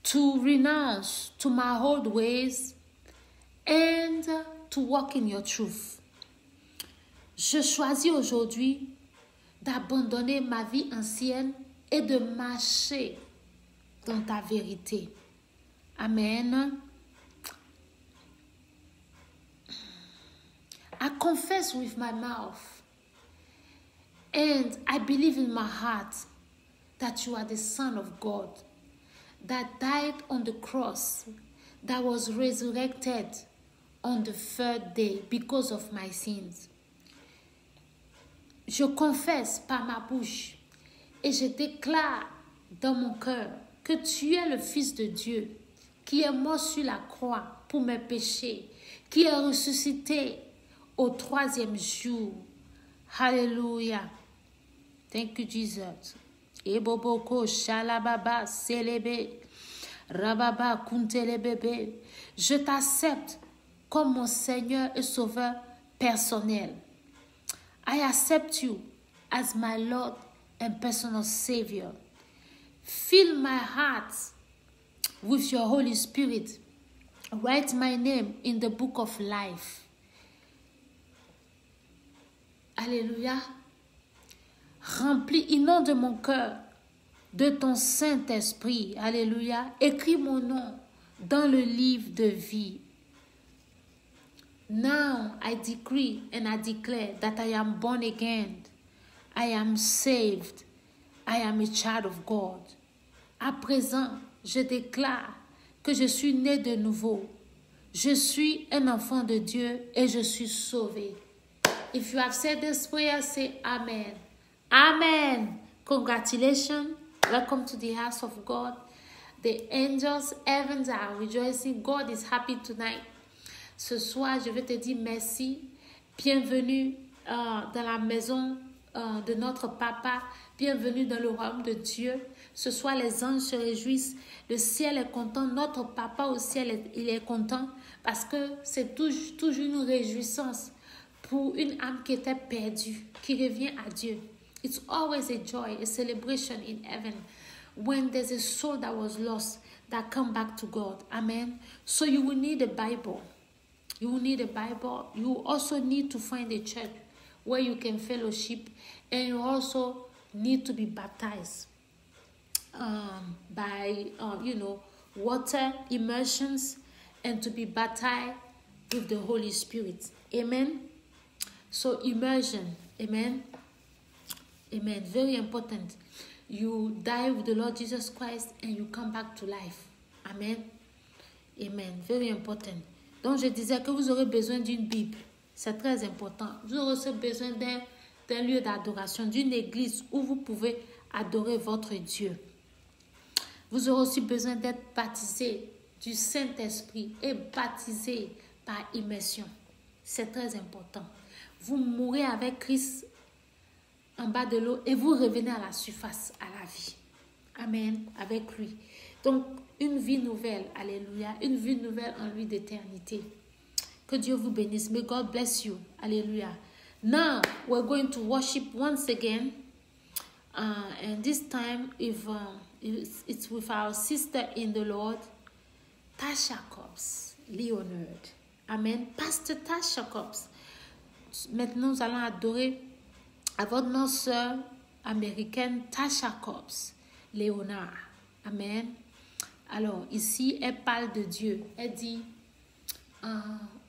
to renounce to my old ways and to walk in your truth. Je choisis aujourd'hui d'abandonner ma vie ancienne et de marcher dans ta vérité. Amen. À confess with my mouth and I believe in my heart that you are the Son of God, that died on the cross, that was resurrected on the third day because of my sins. Je confesse par ma bouche et je déclare dans mon cœur que tu es le Fils de Dieu, qui est mort sur la croix pour mes péchés, qui est ressuscité au troisième jour. Hallelujah. Thank you, Jesus. Eboboko shalababa selebe rababa kuntelebebe. Je t'accepte comme mon Seigneur et Sauveur personnel. I accept you as my Lord and personal Savior. Fill my heart with your Holy Spirit. Write my name in the book of life. Alléluia. Remplis, inonde mon cœur de ton Saint-Esprit. Alléluia. Écris mon nom dans le livre de vie. Now I decree and I declare that I am born again. I am saved. I am a child of God. À présent, je déclare que je suis né de nouveau. Je suis un enfant de Dieu et je suis sauvé. If you have said this prayer, say Amen. Amen. Congratulations. Welcome to the house of God. The angels, heavens are rejoicing. God is happy tonight. Ce soir, je veux te dire merci. Bienvenue dans la maison de notre Papa. Bienvenue dans le royaume de Dieu. Ce soir, les anges se réjouissent. Le ciel est content. Notre Papa au ciel, il est content parce que c'est toujours une réjouissance pour une âme qui était perdue, qui revient à Dieu. It's always a joy, a celebration in heaven when there's a soul that was lost that come back to God. Amen. So you will need a Bible. You will need a Bible. You also need to find a church where you can fellowship, and you also need to be baptized by, water immersions, and to be baptized with the Holy Spirit. Amen. So immersion. Amen. Amen. Very important. You die with the Lord Jesus Christ and you come back to life. Amen. Amen. Very important. Donc, je disais que vous aurez besoin d'une Bible. C'est très important. Vous aurez aussi besoin d'un lieu d'adoration, d'une église où vous pouvez adorer votre Dieu. Vous aurez aussi besoin d'être baptisé du Saint-Esprit et baptisé par immersion. C'est très important. Vous mourrez avec Christ en bas de l'eau et vous revenez à la surface, à la vie. Amen. Avec lui. Donc, une vie nouvelle. Alléluia. Une vie nouvelle en lui d'éternité. Que Dieu vous bénisse. May God bless you. Alléluia. Now, we're going to worship once again. And this time, it's with our sister in the Lord, Tasha Cobbs Leonard. Amen. Pastor Tasha Cobbs. Maintenant, nous allons adorer avec notre sœur américaine Tasha Cobbs Leonard. Amen. Alors, ici, elle parle de Dieu. Elle dit,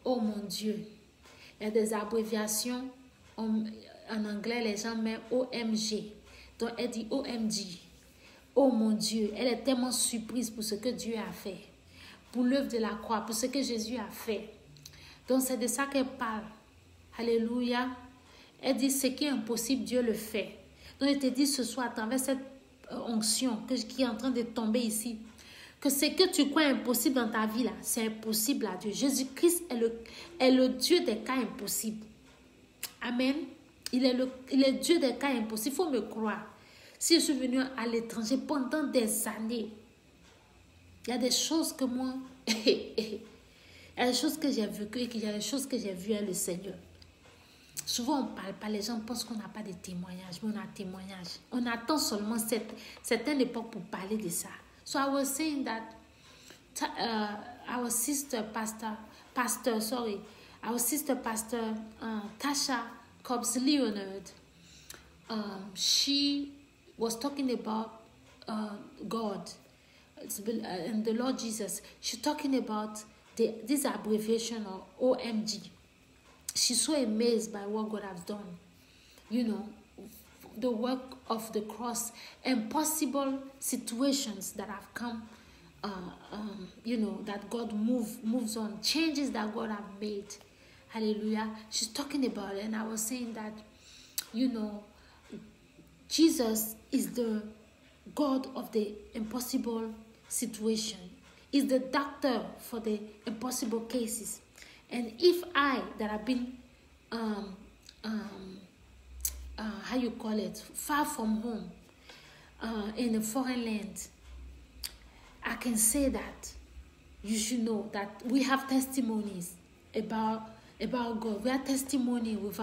oh mon Dieu. Il y a des abréviations. En anglais, les gens mettent OMG. Donc, elle dit OMG. Oh mon Dieu. Elle est tellement surprise pour ce que Dieu a fait. Pour l'œuvre de la croix, pour ce que Jésus a fait. Donc, c'est de ça qu'elle parle. Alléluia. Elle dit, ce qui est impossible, Dieu le fait. Donc, je te dis ce soir, à travers cette onction qui est en train de tomber ici, que ce que tu crois impossible dans ta vie, là, c'est impossible à Dieu. Jésus-Christ est le Dieu des cas impossibles. Amen. Il est Dieu des cas impossibles. Il faut me croire. Si je suis venue à l'étranger pendant des années, il y a des choses que moi, il y a des choses que j'ai vécues et il y a des choses que j'ai vues avec le Seigneur. Souvent, on ne parle pas. Les gens pensent qu'on n'a pas de témoignages, mais on a témoignages. On attend seulement certaines époques pour parler de ça. So I was saying that our sister pastor Tasha Cobbs Leonard, she was talking about God and the Lord Jesus. She's talking about this abbreviation of OMG. she's so amazed by what God has done. You know, the work of the cross, impossible situations that have come, you know, that God moves on, changes that God have made. Hallelujah. She's talking about it, and I was saying that, you know, Jesus is the God of the impossible situation. Is the doctor for the impossible cases. And if I, that have been, how you call it, far from home, in a foreign land, I can say that you should know that we have testimonies about God. We have testimony with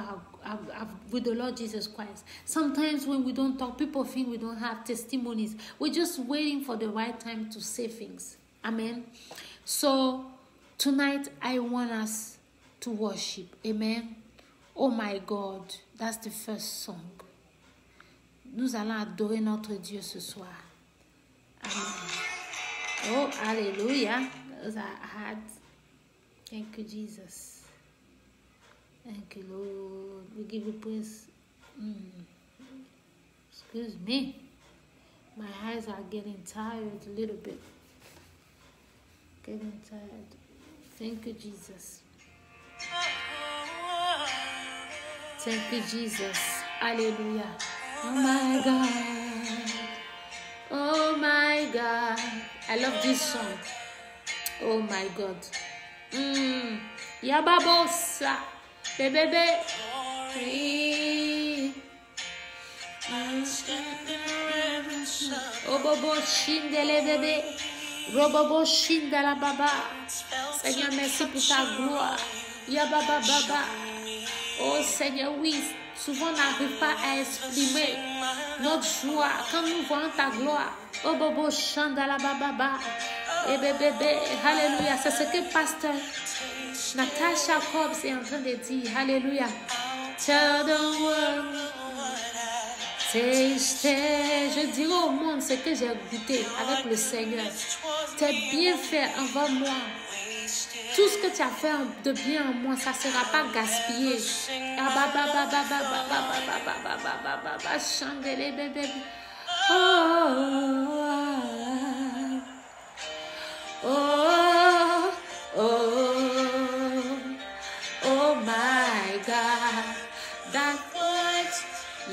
with the Lord Jesus Christ. Sometimes when we don't talk, people think we don't have testimonies. We're just waiting for the right time to say things. Amen. So tonight I want us to worship. Amen. Oh my God, that's the first song. Nous allons adorer notre Dieu ce soir. Amen. Oh, hallelujah. Those are hard. Thank you, Jesus. Thank you, Lord. We give you praise. Excuse me. My eyes are getting tired a little bit. Getting tired. Thank you, Jesus. Thank you, Jesus. Hallelujah. Oh my God. Oh my God. I love this song. Oh my God. Yababosa. Bebebe. Oh bobo shindele bébé. Robobo shindala baba. Seigneur, merci pour ta gloire. Yababa baba. Oh Seigneur, oui, souvent on n'arrive pas à exprimer notre joie quand nous voyons ta gloire. Oh bobo chandala baba. Et bébé, alléluia. C'est ce que pasteur Natasha Cobbs est en train de dire. Alléluia. Tell the world, taste. Je dirai au monde ce que j'ai goûté avec le Seigneur. Tes bienfaits envers moi. Tout ce que tu as fait de bien en moi, ça ne sera pas gaspillé. Chandelle bébé. Oh my God, that what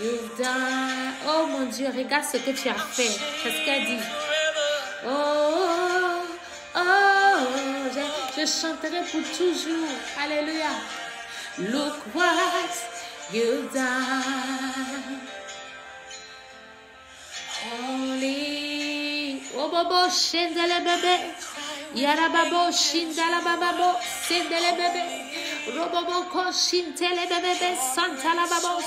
you've done. Oh mon Dieu, regarde ce que tu as fait. C'est ce qu'elle dit. Je chanterai pour toujours. Alléluia. Look what you've done. Holy. Oh bobo, shindele bébé. Yarababo, shindala bababo, sendele bébé. Robobo, ko shintele bébé, santa la babo.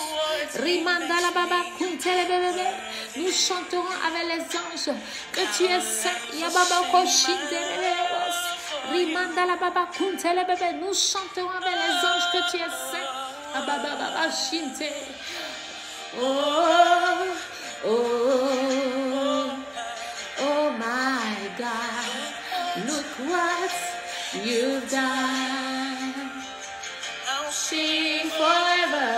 Rimanda la baba, kuntele bébé. Nous chanterons avec les anges que tu es saint. Yababa, ko shindele bébé. Rimanda la baba, kuntele bébé. Nous chanterons avec les anges que tu es saint. Ababa, baba, shinte. Oh my God, look what you've done. I'll sing forever.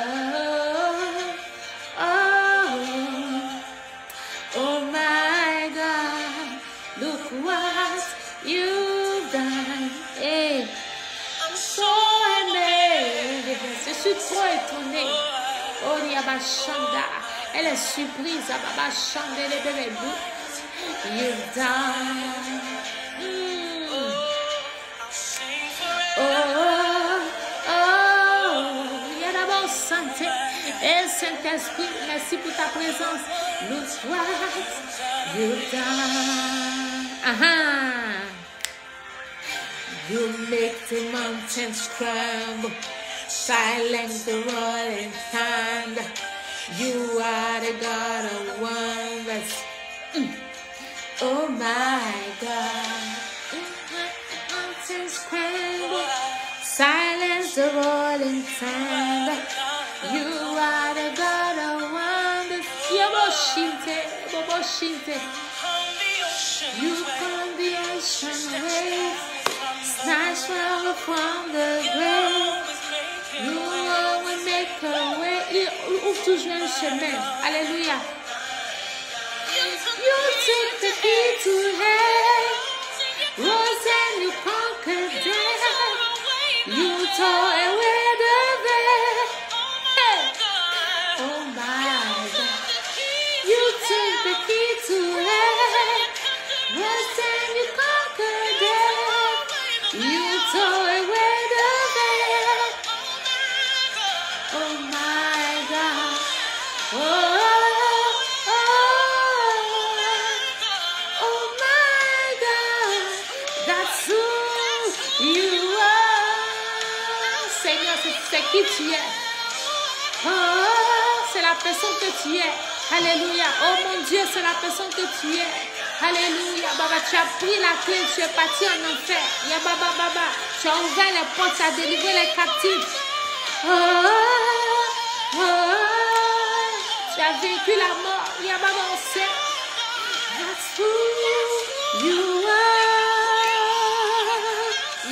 Oh my God, look what you've done. Hey, I'm so amazed. Je suis trop étonnée. Oh, Yabashanda. Elle est surprise. Ababashanda, les bébés. You've done. Yadabo Santé. Et Saint-Esprit, merci pour ta présence. Look what you've done. You make the mountains tremble, silence the roaring thunder. You are the God of wonders. Oh my God. Mountains tremble, silence the roaring thunder. You are the God of wonders. You calm the ocean wave, snatch power from the grave. You trouves toujours un chemin. Alléluia. You took the key to hell, rose and you conquered death. You tore away the veil. Hey. Oh my God. You took the key to hell, rose and you conquered death. You tore away the veil. Oh my God. Oh. C'est qui tu es. Oh, c'est la personne que tu es. Alléluia. Oh mon Dieu, c'est la personne que tu es. Alléluia. Baba, tu as pris la clé, tu es parti en enfer. Ya baba, baba. Tu as ouvert les portes, tu as délivré les captifs. Oh, oh, tu as vaincu la mort. Ya baba, on sait. That's who you are.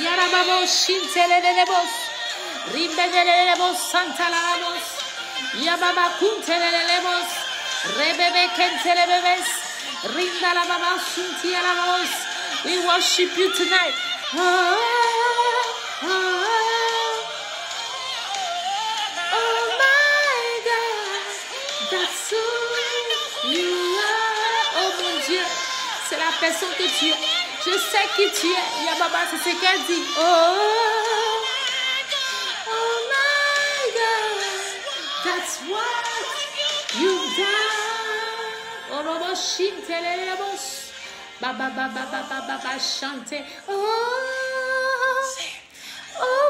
Ya baba, shintelelebos. Rimbelelebos santalabos. Yababa kuntelelebos. Rebebe kentelebes. Rindalababa suntialabos. We worship you tonight. Oh, oh, oh my God. That's who you are. Oh mon Dieu. C'est la personne que tu es. Je sais qui tu es. Yababa, c'est ce qu'elle dit. Oh. That's what you've done. Oh, Baba, shintelelebos. Baba, baba, baba, baba, chante. Oh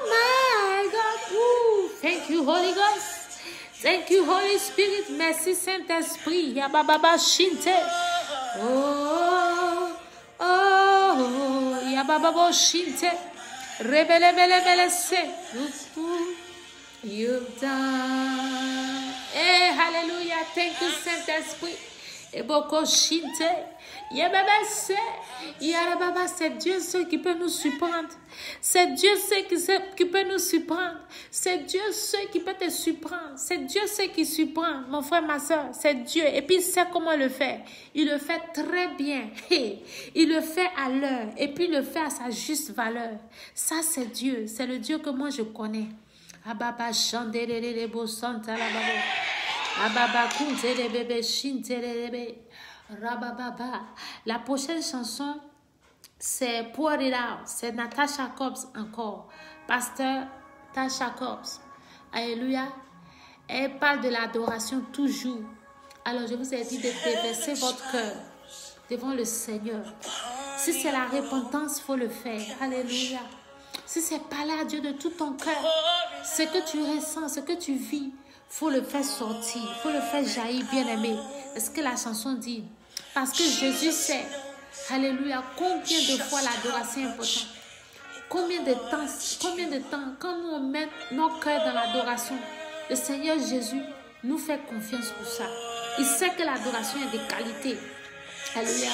my God. Ooh, thank you, Holy Ghost. Thank you, Holy Spirit. Merci, Saint-Esprit. Ya baba, baba, shinte. Oh, ya baba, baba, shinte. Rebele, se. You've done. Hey, hallelujah. Thank you, Saint-Esprit. Et beaucoup chinte. C'est Dieu seul qui peut nous surprendre. C'est Dieu seul qui peut nous surprendre. C'est Dieu seul qui peut te surprendre. C'est Dieu seul qui surprend, mon frère, ma soeur. C'est Dieu. Et puis il sait comment le faire. Il le fait très bien. Il le fait à l'heure. Et puis il le fait à sa juste valeur. Ça, c'est Dieu. C'est le Dieu que moi je connais. Ababa chandelele bo santa la babo. Ababa kuntele bebe shintelele. Rabababa. La prochaine chanson, c'est Pour It Out. C'est Natasha Cobbs encore. Pasteur Tasha Cobbs. Alléluia. Elle parle de l'adoration toujours. Alors je vous ai dit de déverser votre cœur devant le Seigneur. Si c'est la repentance, il faut le faire. Alléluia. Si c'est parler à Dieu de tout ton cœur, ce que tu ressens, ce que tu vis, il faut le faire sortir, il faut le faire jaillir, bien-aimé. Est-ce que la chanson dit? Parce que Jésus sait, alléluia, combien de fois l'adoration est importante. Combien de temps, quand nous on met nos cœurs dans l'adoration, le Seigneur Jésus nous fait confiance pour ça. Il sait que l'adoration est de qualité. Alléluia.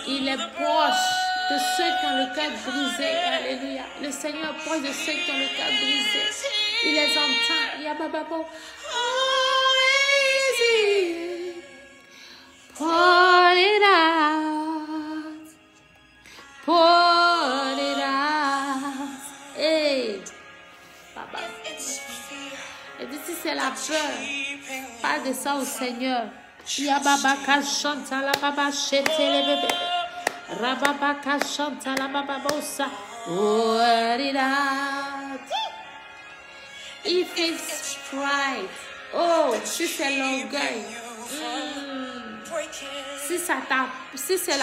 Il est proche de ceux qui ont le cœur brisé. Alléluia. Le Seigneur est proche de ceux qui ont le cœur brisé. Il les entend. Pour it out. Pour it out. Hey. Papa. Et si c'est la peur, parle de ça au Seigneur. Yababa chante la baba chete le bébé. Rababa chante la baba bossa. Pour it out. If it's pride, oh, si c'est l'orgueil, si c'est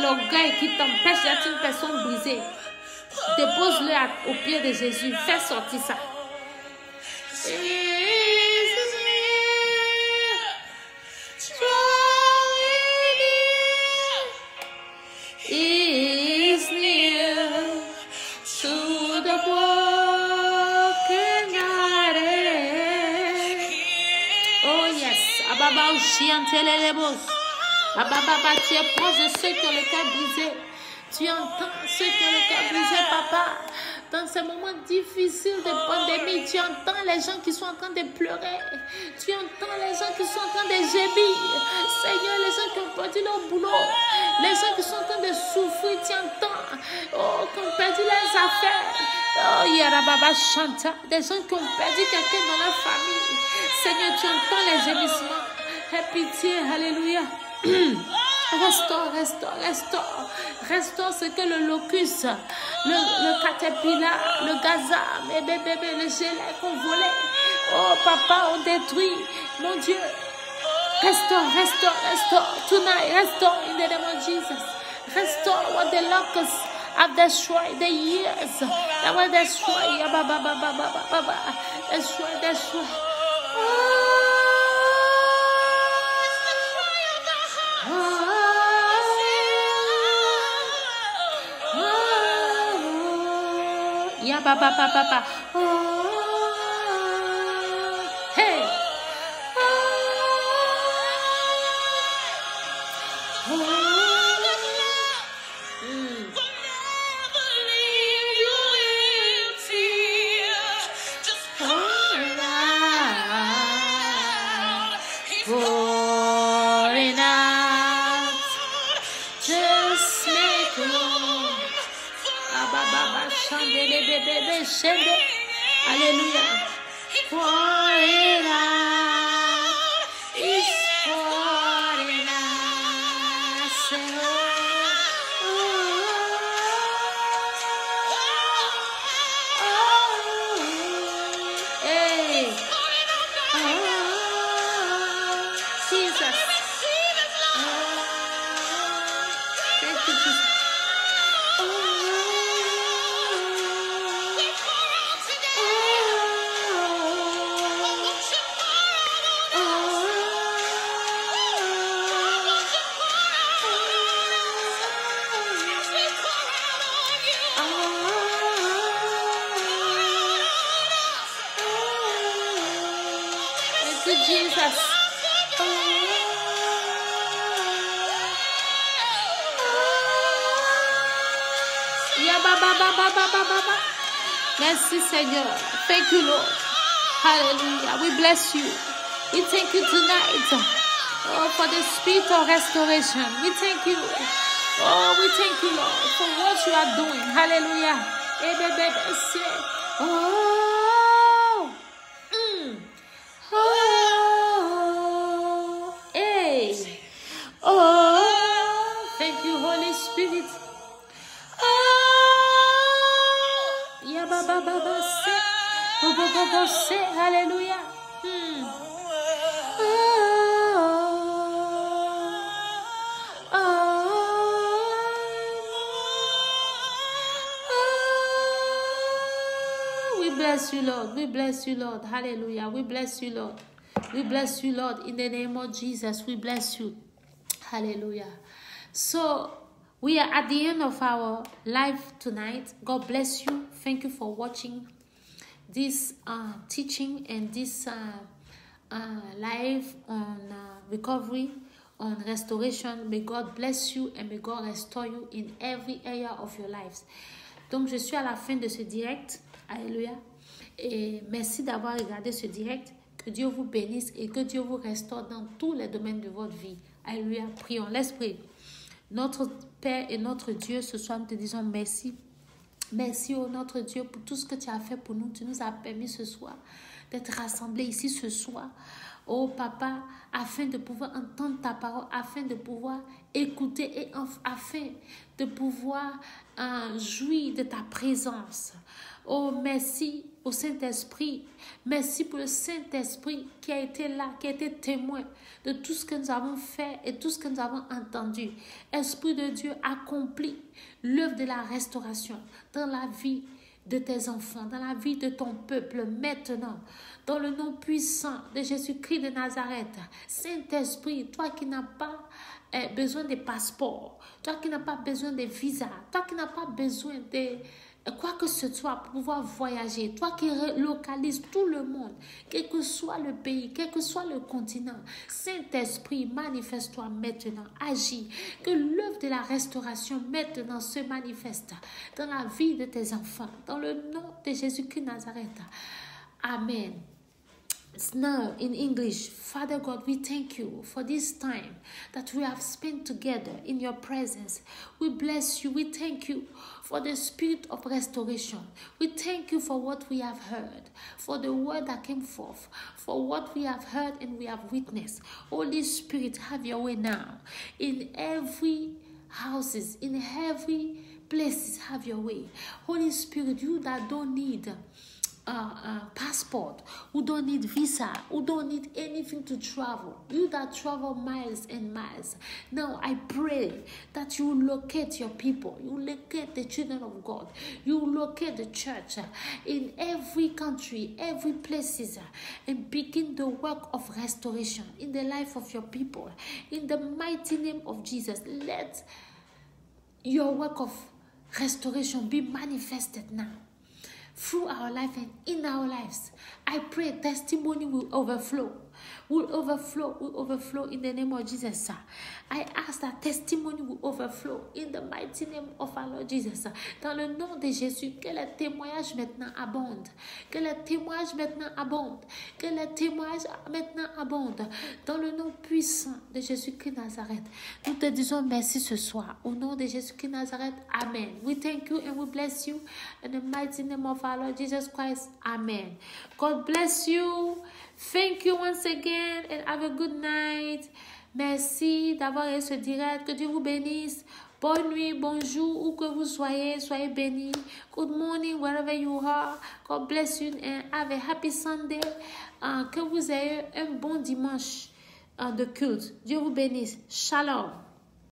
l'orgueil qui t'empêche d'être une personne brisée, dépose-le au pied de Jésus, fais sortir ça. Is near to the broken hearted. Oh yes, Ababa Shiantelebos. Baba, tu es proche de ceux qui ont le cœur brisé. Tu entends ceux qui ont le cœur brisé, papa. Dans ces moments difficiles de pandémie, tu entends les gens qui sont en train de pleurer. Tu entends les gens qui sont en train de gémir. Seigneur, les gens qui ont perdu leur boulot. Les gens qui sont en train de souffrir, tu entends. Oh, qui ont perdu leurs affaires. Oh, Yarababa chanta. Des gens qui ont perdu quelqu'un dans leur famille. Seigneur, tu entends les gémissements. Aie pitié, alléluia. Restaure ce que le locus, le caterpillar, le gazam, le gelec ont volé. Oh papa, on détruit, mon Dieu. Restore. Tonight, restore in the name of Jesus. Restore what the locusts have destroyed, the years that were destroyed. Destroy. Papa. Hey. Alléluia. Pour it out. It's pouring out. Hey. Jesus. Thank you, Jesus. Jesus. Merci Seigneur. Thank you Lord. Hallelujah. We bless you. We thank you tonight. Oh, for the spirit of restoration. We thank you. Oh, we thank you Lord for what you are doing. Hallelujah. Oh. Hey. Oh. Thank you Holy Spirit. Hallelujah. We bless you, Lord. We bless you, Lord. Hallelujah. We bless you, Lord. We bless you, Lord. In the name of Jesus, we bless you. Hallelujah. So, we are at the end of our live tonight. God bless you. Thank you for watching this teaching and this live on recovery, on restoration. May God bless you and may God restore you in every area of your lives. Donc, je suis à la fin de ce direct. Alléluia. Et merci d'avoir regardé ce direct. Que Dieu vous bénisse et que Dieu vous restaure dans tous les domaines de votre vie. Alléluia. Prions. Let's pray. Notre Père et notre Dieu, ce soir, nous te disons merci. Merci, oh notre Dieu, pour tout ce que tu as fait pour nous. Tu nous as permis ce soir d'être rassemblés ici ce soir. Oh Papa, afin de pouvoir entendre ta parole, afin de pouvoir écouter et afin de pouvoir jouir de ta présence. Oh, merci au Saint-Esprit. Merci pour le Saint-Esprit qui a été là, qui a été témoin de tout ce que nous avons fait et tout ce que nous avons entendu. Esprit de Dieu, accomplit l'œuvre de la restauration dans la vie de tes enfants, dans la vie de ton peuple maintenant, dans le nom puissant de Jésus-Christ de Nazareth. Saint-Esprit, toi qui n'as pas besoin de passeport, toi qui n'as pas besoin de visa, toi qui n'as pas besoin quoi que ce soit, pour pouvoir voyager. Toi qui relocalises tout le monde, quel que soit le pays, quel que soit le continent. Saint-Esprit, manifeste-toi maintenant, agis. Que l'œuvre de la restauration maintenant se manifeste dans la vie de tes enfants, dans le nom de Jésus-Christ Nazareth. Amen. Now in English, Father God, we thank you for this time that we have spent together in your presence. We bless you. We thank you for the spirit of restoration. We thank you for what we have heard, for the word that came forth, for what we have heard and we have witnessed. Holy Spirit, have your way now. In every houses, in every places, have your way. Holy Spirit, you that don't need passport, who don't need visa, who don't need anything to travel, you that travel miles and miles, now I pray that you locate your people, you locate the children of God, you locate the church in every country, every places, and begin the work of restoration in the life of your people. In the mighty name of Jesus, let your work of restoration be manifested now through our life and in our lives. I pray testimony will overflow in the name of Jesus. I ask that testimony will overflow in the mighty name of our Lord Jesus. Dans le nom de Jésus, que le témoignage maintenant abonde. Que le témoignage maintenant abonde. Que le témoignage maintenant abonde. Dans le nom puissant de Jésus-Christ Nazareth. Nous te disons merci ce soir. Au nom de Jésus-Christ Nazareth. Amen. We thank you and we bless you in the mighty name of our Lord Jesus Christ. Amen. God bless you. Thank you once again and have a good night. Merci d'avoir eu ce direct. Que Dieu vous bénisse. Bonne nuit, bonjour, où que vous soyez, soyez bénis. Good morning, wherever you are. God bless you and have a happy Sunday. Que vous ayez un bon dimanche de culte. Dieu vous bénisse. Shalom.